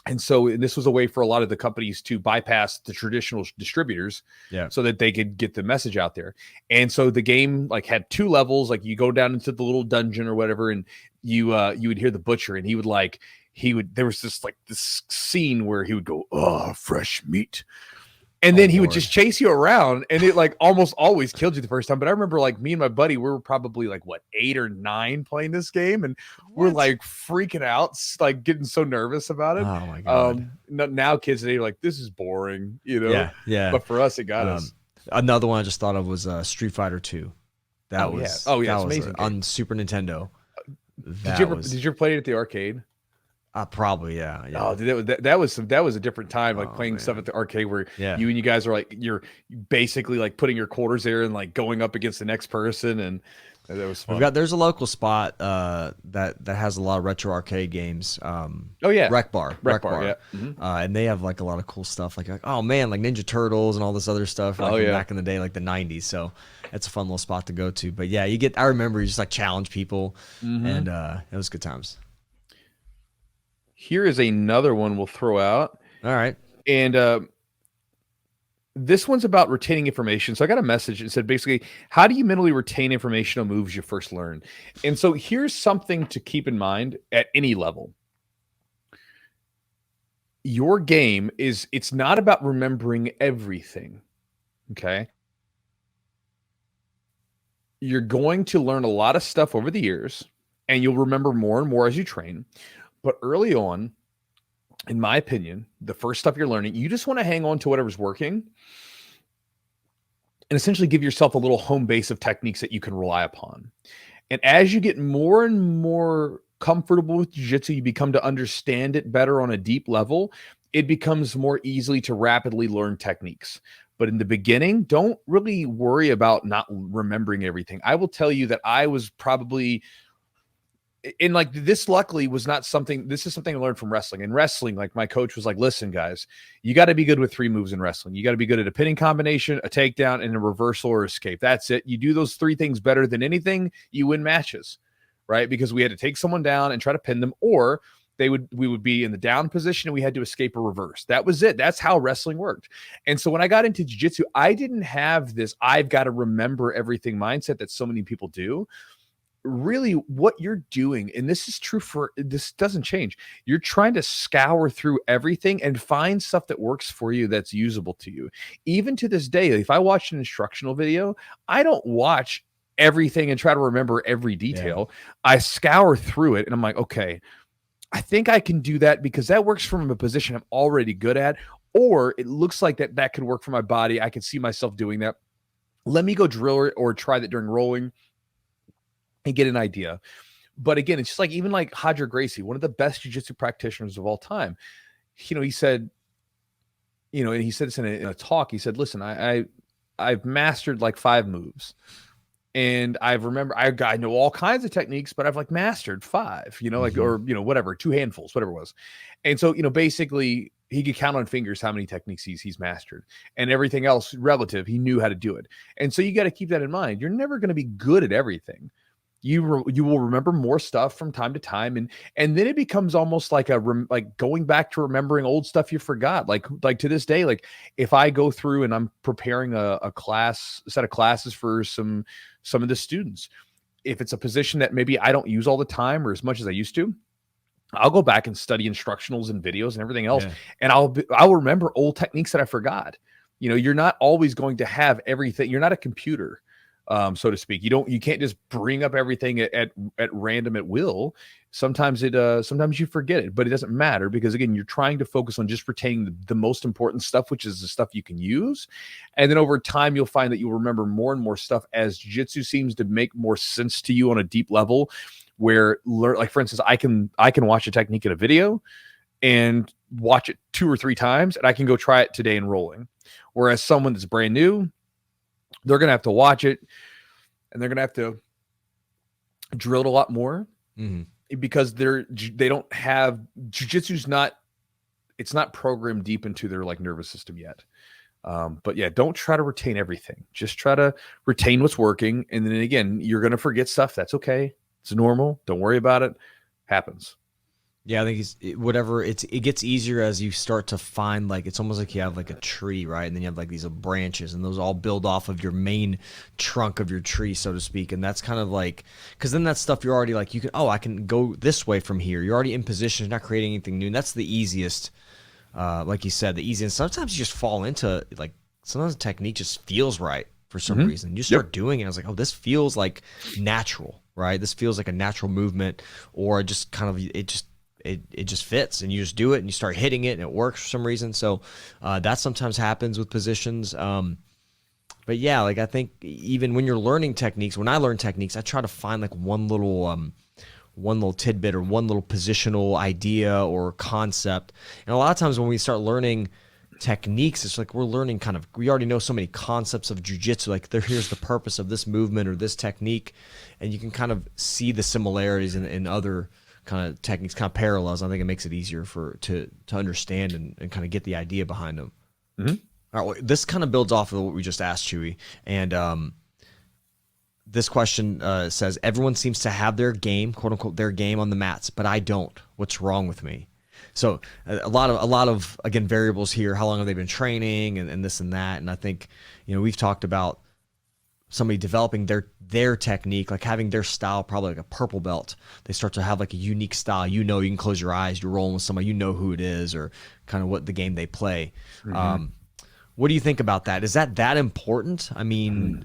And so this was a way for a lot of the companies to bypass the traditional distributors, so that they could get the message out there. And so the game like had 2 levels. Like you go down into the little dungeon or whatever, and you would hear the butcher, and there was this scene where he would go, "Oh, fresh meat." And then he would just chase you around, and it like almost always killed you the first time. But I remember like me and my buddy, we were probably like 8 or 9 playing this game, and we're like freaking out, like getting so nervous about it. Oh my God. Now kids today are like, this is boring, Yeah. But for us, it got us. Another one I just thought of was Street Fighter 2. That was it's amazing on Super Nintendo. Did you ever play it at the arcade? Probably, yeah. Oh, dude, that was a different time, like playing stuff at the arcade where you and you guys are like, you're basically like putting your quarters there and like going up against the next person, and that was fun. There's a local spot that has a lot of retro arcade games. Rec Bar. Yeah. And they have like a lot of cool stuff, like oh man, like Ninja Turtles and all this other stuff from back in the day, like the 90s. So it's a fun little spot to go to. But yeah, I remember you just like challenge people, and it was good times. Here is another one we'll throw out. All right. And this one's about retaining information. So I got a message that said basically, how do you mentally retain information on moves you first learn? And so here's something to keep in mind at any level. Your game it's not about remembering everything. Okay. You're going to learn a lot of stuff over the years, and you'll remember more and more as you train. But early on, in my opinion, the first stuff you're learning, you just want to hang on to whatever's working and essentially give yourself a little home base of techniques that you can rely upon. And as you get more and more comfortable with jiu-jitsu, you become to understand it better on a deep level. It becomes more easily to rapidly learn techniques. But in the beginning, don't really worry about not remembering everything. I will tell you that I was probably... And like this luckily was not something, this is something I learned from wrestling. In wrestling, like my coach was like, listen, guys, you got to be good with 3 moves in wrestling. You got to be good at a pinning combination, a takedown, and a reversal or escape. That's it. You do those 3 things better than anything, you win matches, right? Because we had to take someone down and try to pin them, or we would be in the down position and we had to escape a reverse. That was it. That's how wrestling worked. And so when I got into jiu-jitsu, I didn't have this, I've got to remember everything mindset that so many people do. Really what you're doing, and this is true this doesn't change, you're trying to scour through everything and find stuff that works for you, that's usable to you. Even to this day, if I watch an instructional video, I don't watch everything and try to remember every detail. I scour through it and I'm like, okay, I think I can do that because that works from a position I'm already good at, or it looks like that could work for my body. I can see myself doing that. Let me go drill it or try that during rolling and get an idea. But again, it's just like, even like Roger Gracie, one of the best jiu-jitsu practitioners of all time, he said, and he said this in a talk, he said, listen, I've mastered like 5 moves, and I know all kinds of techniques, but I've like mastered 5, like, or, whatever, 2 handfuls, whatever it was. And so, basically he could count on fingers how many techniques he's mastered, and everything else relative, he knew how to do it. And so you got to keep that in mind. You're never going to be good at everything. You will remember more stuff from time to time, and then it becomes almost like like going back to remembering old stuff you forgot. Like to this day, like if I go through and I'm preparing a set of classes for some of the students, if it's a position that maybe I don't use all the time or as much as I used to, I'll go back and study instructionals and videos and everything else, and I'll remember old techniques that I forgot. You're not always going to have everything. You're not a computer. So to speak. You can't just bring up everything at random at will. Sometimes you forget it, but it doesn't matter because again, you're trying to focus on just retaining the most important stuff, which is the stuff you can use. And then over time, you'll find that you'll remember more and more stuff as jiu-jitsu seems to make more sense to you on a deep level where like, for instance, I can watch a technique in a video and watch it 2 or 3 times and I can go try it today in rolling. Whereas someone that's brand new, they're going to have to watch it and they're going to have to drill it a lot more because they don't have jiu-jitsu's it's not programmed deep into their like nervous system yet. But yeah, don't try to retain everything. Just try to retain what's working. And then again, you're going to forget stuff. That's okay. It's normal. Don't worry about it. Happens. Yeah, I think it gets easier as you start to find, like, it's almost like you have like a tree, right? And then you have like these branches and those all build off of your main trunk of your tree, so to speak. And that's kind of like, because then that stuff you're already like, I can go this way from here. You're already in position, you're not creating anything new. And that's the easiest, like you said, the easiest. Sometimes you just fall into like, sometimes the technique just feels right for some reason. You start doing it. I was like, oh, this feels like natural, right? This feels like a natural movement, or just kind of, it just fits and you just do it and you start hitting it and it works for some reason. So that sometimes happens with positions. But yeah, like I think even when you're learning techniques, when I learn techniques, I try to find like one little tidbit or one little positional idea or concept. And a lot of times when we start learning techniques, it's like we're learning we already know so many concepts of jiu-jitsu, like here's the purpose of this movement or this technique, and you can kind of see the similarities in other kind of techniques, kind of parallels. I think it makes it easier to understand and kind of get the idea behind them. All right, well, this kind of builds off of what we just asked, Chewy. And this question says, everyone seems to have their game, quote unquote, their game on the mats, but I don't. What's wrong with me? So a lot of again, variables here. How long have they been training and this and that? And I think, we've talked about somebody developing their technique, like having their style, probably like a purple belt. They start to have like a unique style. You can close your eyes, you're rolling with somebody, who it is, or kind of what the game they play. What do you think about that? Is that important? I mean,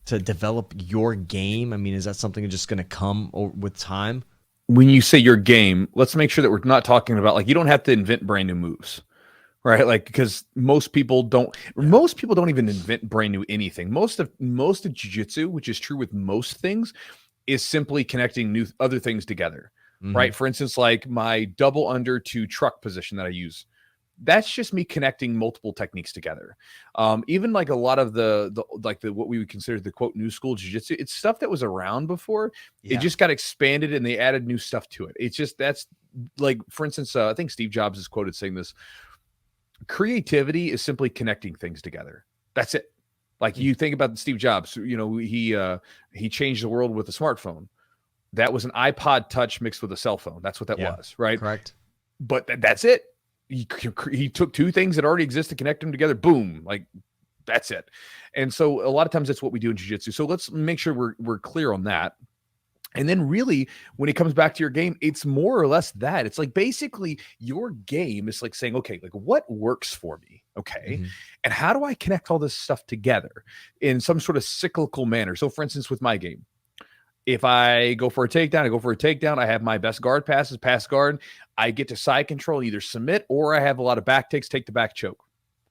to develop your game? I mean, is that something that's just going to come with time? When you say your game, let's make sure that we're not talking about like, you don't have to invent brand new moves. Right, like because most people don't even invent brand new anything. Most of jiu-jitsu, which is true with most things, is simply connecting other things together. Right. For instance, like my double under to truck position that I use, that's just me connecting multiple techniques together. Even like a lot of the what we would consider the quote new school jiu-jitsu, it's stuff that was around before. It just got expanded and they added new stuff to it. It's just that's like, for instance, I think Steve Jobs is quoted saying this. Creativity is simply connecting things together. That's it. Like you think about Steve Jobs, he changed the world with a smartphone. That was an iPod Touch mixed with a cell phone. That's what that was, right? Correct. But that's it. He took two things that already exist to connect them together. Boom, like that's it. And so a lot of times that's what we do in jiu-jitsu. So let's make sure we're clear on that. And then really, when it comes back to your game, it's more or less that. It's like basically your game is like saying, okay, like what works for me? Okay. And how do I connect all this stuff together in some sort of cyclical manner? So for instance, with my game, if I go for a takedown, I have my best guard passes, pass guard. I get to side control, either submit or I have a lot of back takes, take the back choke.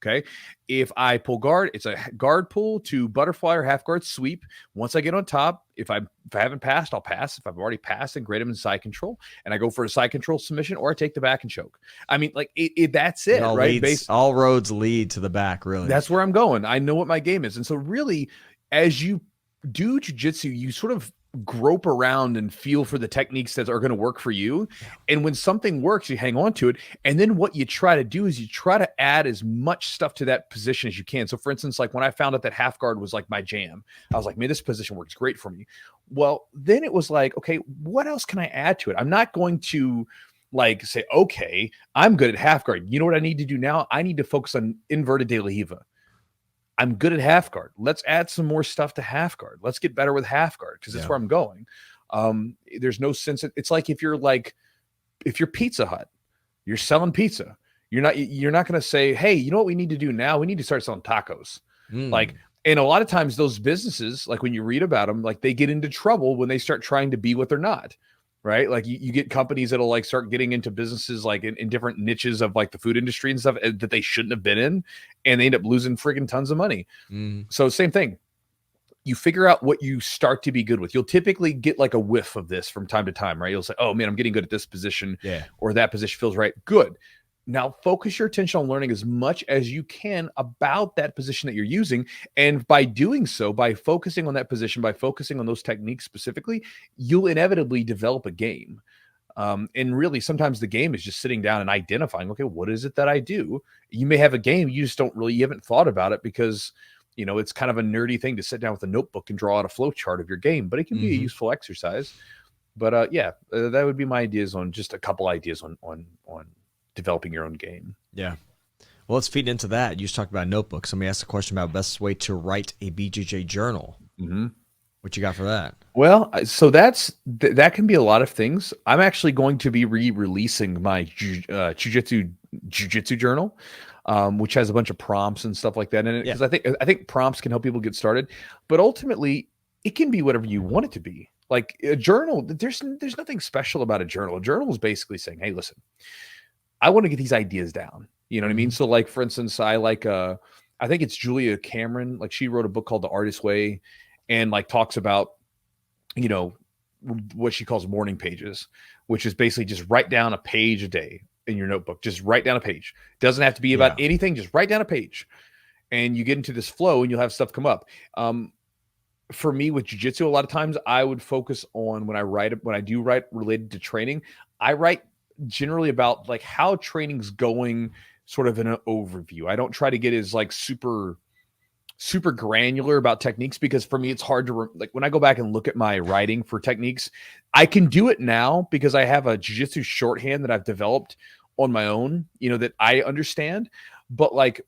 Okay. If I pull guard, it's a guard pull to butterfly or half guard sweep. Once I get on top, if I haven't passed, I'll pass. If I've already passed, then grade them in side control. And I go for a side control submission or I take the back and choke. I mean, like that's it, right? All roads lead to the back, really. That's where I'm going. I know what my game is. And so really, as you do jiu-jitsu, you sort of grope around and feel for the techniques that are going to work for you. And when something works, you hang on to it. And then what you try to do is you try to add as much stuff to that position as you can. So for instance, like when I found out that half guard was like my jam, I was like, man, this position works great for me. Well, then it was like, okay, what else can I add to it? I'm not going to like say, okay, I'm good at half guard. You know what I need to do now? I need to focus on inverted de la Riva. I'm good at half guard. Let's add some more stuff to half guard. Let's get better with half guard because that's where I'm going. There's no sense. It's like if you're Pizza Hut, you're selling pizza. You're not going to say, hey, you know what we need to do now? We need to start selling tacos. Like, and a lot of times those businesses, like when you read about them, like they get into trouble when they start trying to be what they're not. Right. Like you get companies that'll like start getting into businesses like in different niches of like the food industry and stuff that they shouldn't have been in. And they end up losing friggin' tons of money. So same thing. You figure out what you start to be good with. You'll typically get like a whiff of this from time to time, right? You'll say, oh man, I'm getting good at this position or that position feels right. Good. Now focus your attention on learning as much as you can about that position that you're using. And by doing so, by focusing on that position, by focusing on those techniques specifically, you'll inevitably develop a game. And really sometimes the game is just sitting down and identifying, okay, what is it that I do? You may have a game, you just you haven't thought about it because, you know, it's kind of a nerdy thing to sit down with a notebook and draw out a flow chart of your game, but it can be a useful exercise. But that would be my ideas on just a couple ideas on developing your own game. Yeah. Well, let's feed into that. You just talked about notebooks. Somebody asked a question about best way to write a BJJ journal. What you got for that? Well, so that can be a lot of things. I'm actually going to be releasing my Jiu-Jitsu journal, which has a bunch of prompts and stuff like that in it. Because I think prompts can help people get started, but ultimately it can be whatever you want it to be. Like a journal, there's nothing special about a journal. A journal is basically saying, hey, listen, I want to get these ideas down. You know what I mean? So like, for instance, I think it's Julia Cameron. Like she wrote a book called The Artist's Way and like talks about, you know, what she calls morning pages, which is basically just write down a page a day in your notebook. Just write down a page. Doesn't have to be about anything. Just write down a page and you get into this flow and you'll have stuff come up. For me with jiu-jitsu, a lot of times I would focus on when I do write related to training, I write generally about like how training's going sort of in an overview. I don't try to get as like super granular about techniques because for me, it's hard to like when I go back and look at my writing for techniques, I can do it now because I have a jiu-jitsu shorthand that I've developed on my own, you know, that I understand. But like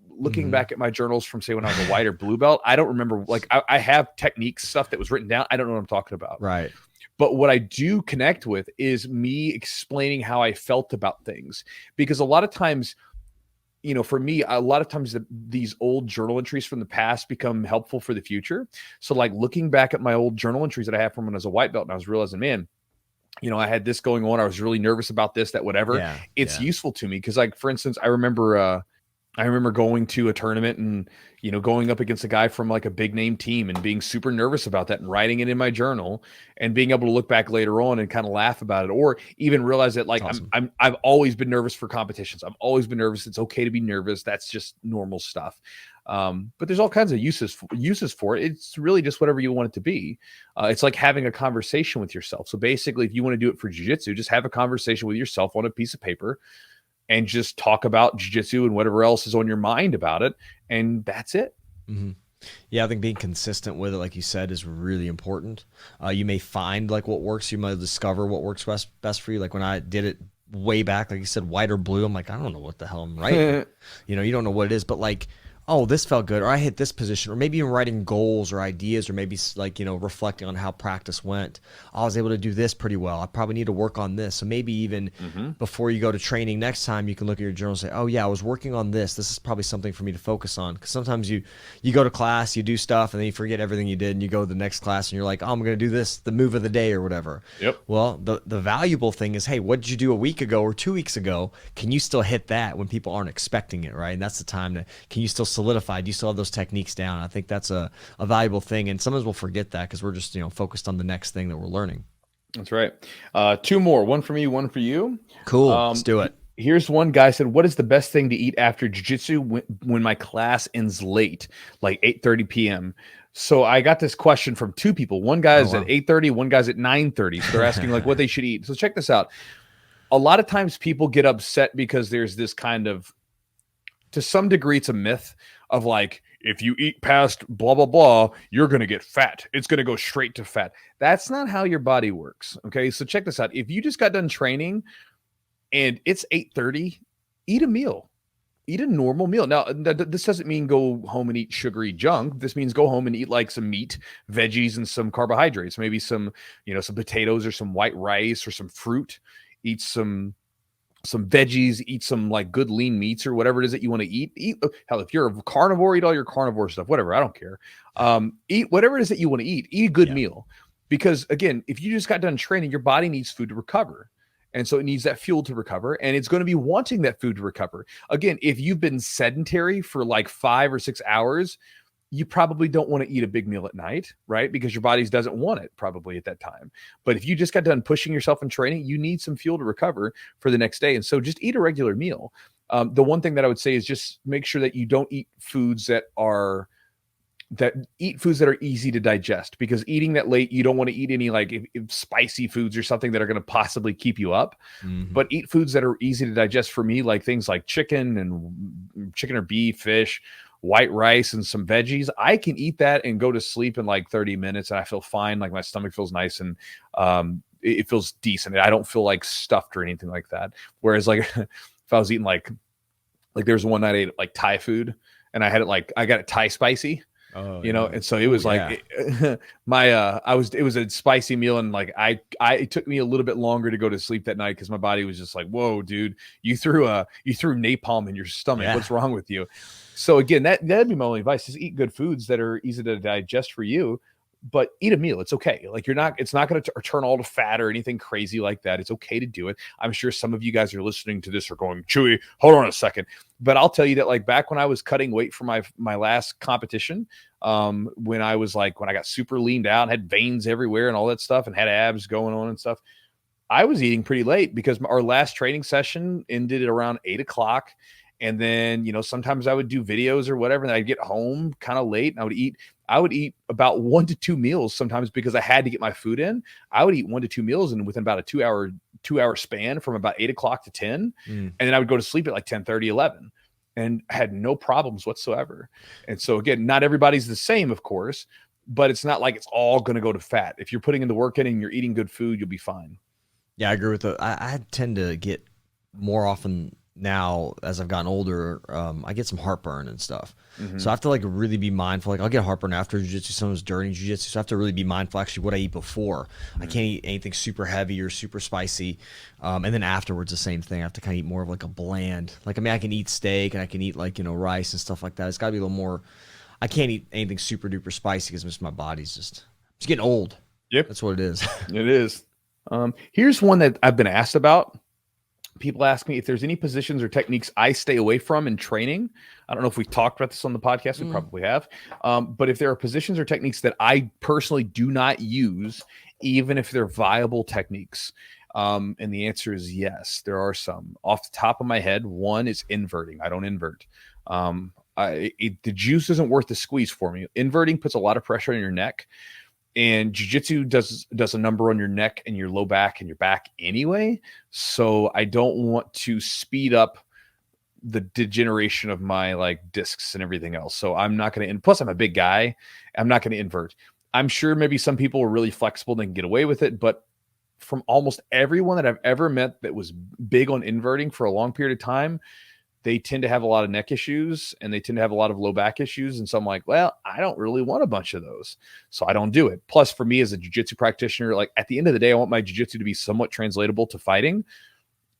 looking back at my journals from say when I was a white or blue belt, I don't remember, like I have technique stuff that was written down. I don't know what I'm talking about. Right. But what I do connect with is me explaining how I felt about things. Because a lot of times, you know, for me, a lot of times these old journal entries from the past become helpful for the future. So like looking back at my old journal entries that I have from when I was a white belt and I was realizing, man, you know, I had this going on. I was really nervous about this, that, whatever. It's useful to me. Because like, for instance, I remember going to a tournament and, you know, going up against a guy from like a big name team and being super nervous about that and writing it in my journal and being able to look back later on and kind of laugh about it, or even realize that like, I've always been nervous for competitions. I've always been nervous. It's okay to be nervous. That's just normal stuff. But there's all kinds of uses for it. It's really just whatever you want it to be. It's like having a conversation with yourself. So basically, if you want to do it for jiu-jitsu, just have a conversation with yourself on a piece of paper and just talk about jiu-jitsu and whatever else is on your mind about it. And that's it. Yeah, I think being consistent with it, like you said, is really important. You may find like what works. You might discover what works best for you. Like when I did it way back, like you said, white or blue, I'm like, I don't know what the hell I'm writing. You know, you don't know what it is, but like, oh, this felt good, or I hit this position, or maybe even writing goals or ideas, or maybe like, you know, reflecting on how practice went. I was able to do this pretty well. I probably need to work on this. So maybe even before you go to training next time, you can look at your journal and say, oh yeah, I was working on this. This is probably something for me to focus on. Because sometimes you go to class, you do stuff, and then you forget everything you did, and you go to the next class, and you're like, oh, I'm going to do this, the move of the day or whatever. Well, the valuable thing is, hey, what did you do a week ago or 2 weeks ago? Can you still hit that when people aren't expecting it, right? And that's the time to, can you still solidify? Do you still have those techniques down? I think that's a valuable thing. And sometimes we'll forget that because we're just, you know, focused on the next thing that we're learning. That's right. Two more, one for me, one for you. Cool. Let's do it. Here's one guy said, what is the best thing to eat after jiu-jitsu when my class ends late, like 8:30 p.m.? So I got this question from two people. One guy's wow. at 8:30, one guy's at 9:30. So they're asking like what they should eat. So check this out. A lot of times people get upset because there's this kind of, to some degree, it's a myth of like, if you eat past blah, blah, blah, you're going to get fat. It's going to go straight to fat. That's not how your body works. Okay. So check this out. If you just got done training and it's 8:30, eat a meal. Eat a normal meal. Now, this doesn't mean go home and eat sugary junk. This means go home and eat like some meat, veggies, and some carbohydrates. Maybe some, some potatoes or some white rice or some fruit. Eat some veggies, eat some like good lean meats or whatever it is that you want to eat. Hell, if you're a carnivore, eat all your carnivore stuff, whatever. I don't care. Eat whatever it is that you want to eat. Eat a good meal. Because again, if you just got done training, your body needs food to recover. And so it needs that fuel to recover, and it's going to be wanting that food to recover. Again, if you've been sedentary for like 5 or 6 hours, you probably don't want to eat a big meal at night, right? Because your body doesn't want it probably at that time. But if you just got done pushing yourself in training, you need some fuel to recover for the next day. And so just eat a regular meal. The one thing that I would say is just make sure that you don't eat foods that are easy to digest, because eating that late, you don't want to eat any like if spicy foods or something that are going to possibly keep you up. But eat foods that are easy to digest for me, like things like chicken or beef, fish, white rice, and some veggies. I can eat that and go to sleep in like 30 minutes and I feel fine. Like my stomach feels nice and it feels decent. I don't feel like stuffed or anything like that. Whereas like if I was eating like there's one night I ate like Thai food and I got it Thai spicy. Oh, And so it was like it was a spicy meal, and like it took me a little bit longer to go to sleep that night because my body was just like, whoa, dude, you threw napalm in your stomach. Yeah. What's wrong with you? So again, that'd be my only advice: is eat good foods that are easy to digest for you. But eat a meal. It's okay. Like it's not going to turn all to fat or anything crazy like that. It's okay to do it. I'm sure some of you guys are listening to this are going, Chewy, hold on a second. But I'll tell you that like back when I was cutting weight for my last competition, when I got super leaned out, had veins everywhere and all that stuff and had abs going on and stuff, I was eating pretty late because our last training session ended at around 8:00. And then, sometimes I would do videos or whatever, and I'd get home kind of late and I would eat about 1 to 2 meals sometimes because I had to get my food in. I would eat 1 to 2 meals and within about a 2 hour span from about 8:00 to 10. And then I would go to sleep at like 10:30, 11 and had no problems whatsoever. And so again, not everybody's the same, of course, but it's not like it's all going to go to fat. If you're putting in the work in and you're eating good food, you'll be fine. Yeah, I agree with that. I tend to get more often now as I've gotten older, I get some heartburn and stuff. So I have to like really be mindful. Like I'll get heartburn after jiu-jitsu, sometimes during jiu-jitsu. So I have to really be mindful actually what I eat before. I can't eat anything super heavy or super spicy. And then afterwards, the same thing. I have to kind of eat more of like a bland, like, I can eat steak and I can eat like, rice and stuff like that. It's gotta be a little more, I can't eat anything super duper spicy because my body's just getting old. Yep. That's what it is. It is. Here's one that I've been asked about. People ask me if there's any positions or techniques I stay away from in training. I don't know if we talked about this on the podcast. We probably have. But if there are positions or techniques that I personally do not use, even if they're viable techniques. And the answer is yes, there are some. Off the top of my head, one is inverting. I don't invert. The juice isn't worth the squeeze for me. Inverting puts a lot of pressure on your neck. And jiu-jitsu does a number on your neck and your low back and your back anyway. So I don't want to speed up the degeneration of my like discs and everything else. So I'm not going to, and plus I'm a big guy. I'm not going to invert. I'm sure maybe some people are really flexible and they can get away with it, but from almost everyone that I've ever met that was big on inverting for a long period of time, they tend to have a lot of neck issues and they tend to have a lot of low back issues. And so I'm like, well, I don't really want a bunch of those. So I don't do it. Plus for me as a jiu-jitsu practitioner, like at the end of the day, I want my jiu-jitsu to be somewhat translatable to fighting.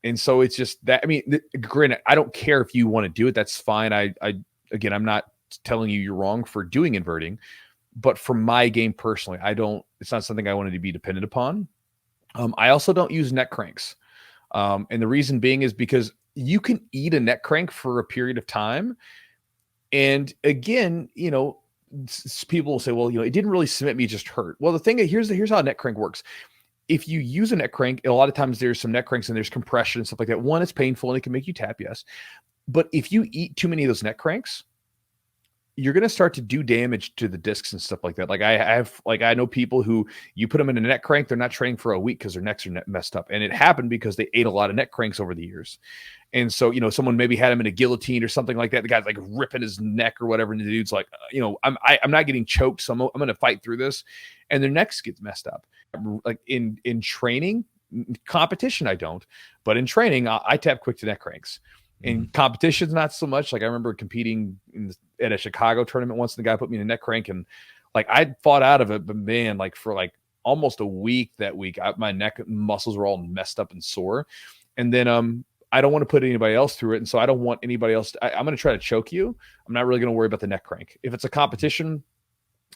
And so it's just that, granted, I don't care if you want to do it. That's fine. Again, I'm not telling you you're wrong for doing inverting, but for my game personally, it's not something I wanted to be dependent upon. I also don't use neck cranks. And the reason being is because you can eat a neck crank for a period of time. And again, people will say, well, it didn't really submit me, it just hurt. Well, the thing is, here's how a neck crank works. If you use a neck crank, a lot of times there's some neck cranks and there's compression and stuff like that. One, it's painful and it can make you tap, yes. But if you eat too many of those neck cranks, you're going to start to do damage to the discs and stuff like that. Like I know people who you put them in a neck crank, they're not training for a week because their necks are messed up. And it happened because they ate a lot of neck cranks over the years. And so, someone maybe had him in a guillotine or something like that. The guy's like ripping his neck or whatever. And the dude's like, I'm not getting choked. So I'm going to fight through this. And their necks get messed up. Like in training, competition, I don't, but in training, I tap quick to neck cranks. In competitions, not so much. Like I remember competing at a Chicago tournament once, and the guy put me in a neck crank, and like I fought out of it, but man, like for like almost a week that week, my neck muscles were all messed up and sore. And then I don't want to put anybody else through it, and so I don't want anybody else. I'm going to try to choke you. I'm not really going to worry about the neck crank. If it's a competition,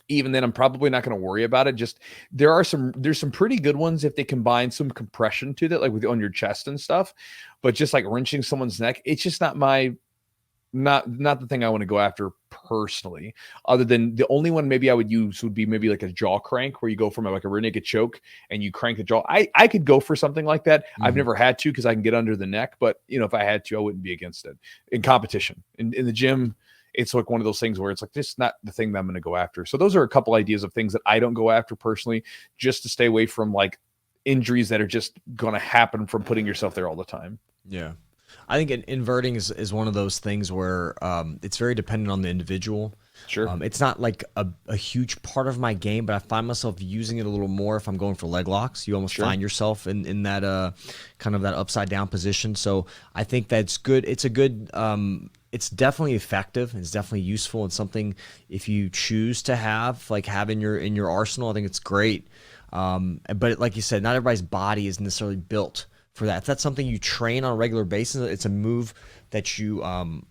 even then, I'm probably not going to worry about it. Just there's some pretty good ones if they combine some compression to that, like on your chest and stuff. But just like wrenching someone's neck, it's just not the thing I want to go after personally. Other than the only one maybe I would use would be maybe like a jaw crank, where you go from like a rear naked choke and you crank the jaw. I could go for something like that. I've never had to because I can get under the neck, but if I had to, I wouldn't be against it in competition. In the gym, it's like one of those things where it's like, this is not the thing that I'm going to go after. So those are a couple ideas of things that I don't go after personally, just to stay away from like injuries that are just going to happen from putting yourself there all the time. Yeah. I think inverting is one of those things where it's very dependent on the individual. Sure. It's not like a huge part of my game, but I find myself using it a little more if I'm going for leg locks. You almost find yourself in that kind of that upside down position. So I think that's good. It's a good it's definitely effective. It's definitely useful, and something if you choose to have in your arsenal, I think it's great. But like you said, not everybody's body is necessarily built for that. If that's something you train on a regular basis, it's a move that you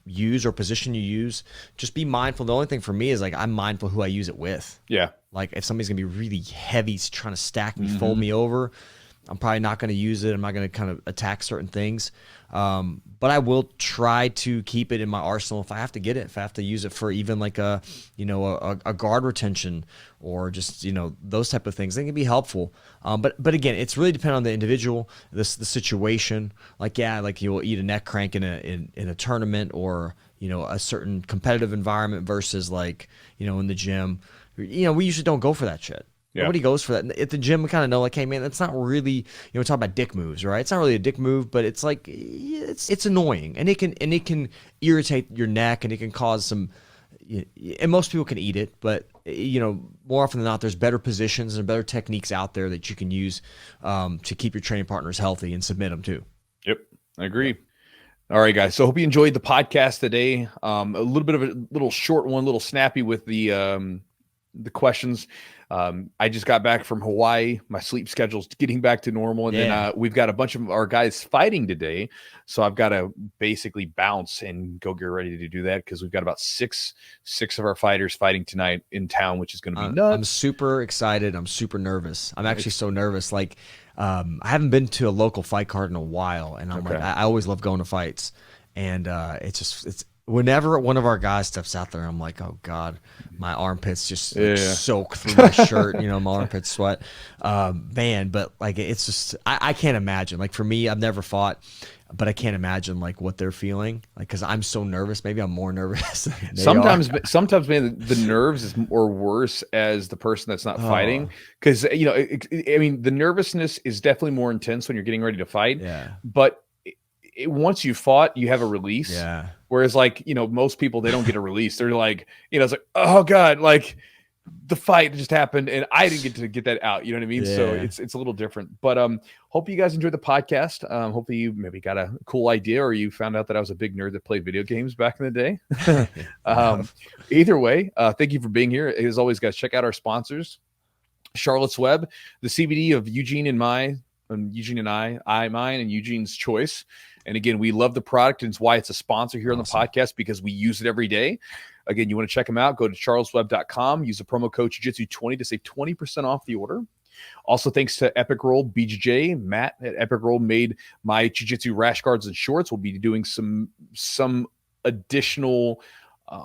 use or position you use, just be mindful. The only thing for me is like I'm mindful who I use it with. Yeah. Like if somebody's gonna be really heavy trying to stack me, fold me over, I'm probably not going to use it. I'm not going to kind of attack certain things. But I will try to keep it in my arsenal if I have to get it, if I have to use it for even like a guard retention or just, those type of things. They can be helpful. But again, it's really dependent on the individual, the situation. Like you'll eat a neck crank in a tournament or, a certain competitive environment versus like, in the gym. We usually don't go for that shit. Yeah. Nobody goes for that. At the gym, we kind of know, like, hey, man, that's not really, we talk about dick moves, right? It's not really a dick move, but it's like, it's annoying. And it can irritate your neck, and it can cause some, and most people can eat it, but, more often than not, there's better positions and better techniques out there that you can use to keep your training partners healthy and submit them to. Yep, I agree. All right, guys. So hope you enjoyed the podcast today. A little bit of a little short one, a little snappy with the questions. I just got back from Hawaii. My sleep schedule's getting back to normal. And then we've got a bunch of our guys fighting today. So I've got to basically bounce and go get ready to do that because we've got about six of our fighters fighting tonight in town, which is going to be nuts. I'm super excited. I'm super nervous. I'm actually so nervous. Like, I haven't been to a local fight card in a while. And I'm like, I always love going to fights. And it's whenever one of our guys steps out there, I'm like, oh God, my armpits just soak through my shirt, my armpits sweat. Man, but like, it's just, I can't imagine. Like for me, I've never fought, but I can't imagine like what they're feeling. Like, cause I'm so nervous. Maybe I'm more nervous than they sometimes, are. Man, the nerves is more worse as the person that's not fighting. Cause the nervousness is definitely more intense when you're getting ready to fight. Yeah. But once you fought, you have a release. Yeah. Whereas like, most people, they don't get a release. They're like, it's like, oh God, like the fight just happened and I didn't get that out. You know what I mean? Yeah. So it's a little different, but hope you guys enjoyed the podcast. Hopefully you maybe got a cool idea or you found out that I was a big nerd that played video games back in the day. Either way, thank you for being here. As always, guys, check out our sponsors, Charlotte's Web, the CBD of Eugene and I, mine, and Eugene's Choice. And again, we love the product, and it's why it's a sponsor here on the podcast, because we use it every day. Again, you want to check them out, go to charlesweb.com, use the promo code Jiu-Jitsu20 to save 20% off the order. Also, thanks to Roll BJJ. Matt at Epic Roll made my Jiu-Jitsu rash guards and shorts. We'll be doing some additional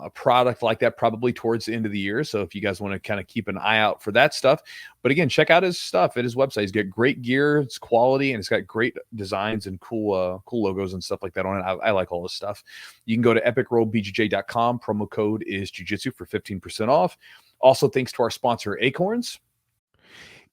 a product like that probably towards the end of the year. So if you guys want to kind of keep an eye out for that stuff, but again, check out his stuff at his website. He's got great gear, it's quality, and it's got great designs and cool logos and stuff like that on it. I like all this stuff. You can go to epicrollbjj.com. Promo code is Jiu-Jitsu for 15% off. Also, thanks to our sponsor, Acorns.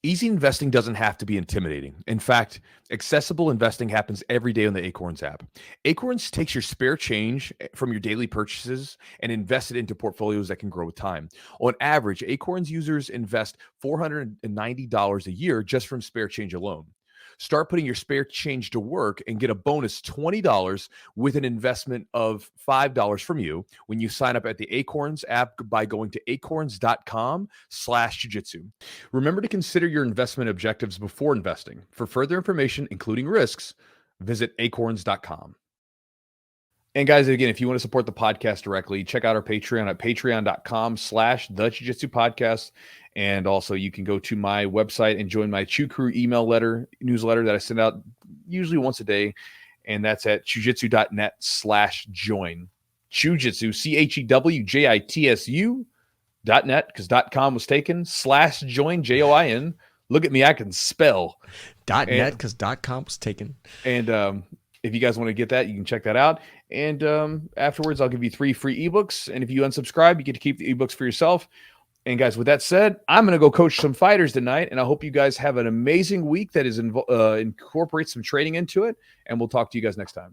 Easy investing doesn't have to be intimidating. In fact, accessible investing happens every day on the Acorns app. Acorns takes your spare change from your daily purchases and invests it into portfolios that can grow with time. On average, Acorns users invest $490 a year just from spare change alone. Start putting your spare change to work and get a bonus $20 with an investment of $5 from you when you sign up at the Acorns app by going to acorns.com/jiu-jitsu. Remember to consider your investment objectives before investing. For further information, including risks, visit acorns.com. And guys, again, if you want to support the podcast directly, check out our Patreon at patreon.com/the-jiu-jitsu-podcast. And also you can go to my website and join my Chew Crew newsletter that I send out usually once a day. And that's at chewjitsu.net/join. Chewjitsu, CHEWJITSU.net, because .com was taken, /join, JOIN. Look at me, I can spell. .net, because .com was taken. And if you guys want to get that, you can check that out. And afterwards, I'll give you 3 free ebooks. And if you unsubscribe, you get to keep the ebooks for yourself. And guys, with that said, I'm going to go coach some fighters tonight. And I hope you guys have an amazing week that is incorporates some training into it. And we'll talk to you guys next time.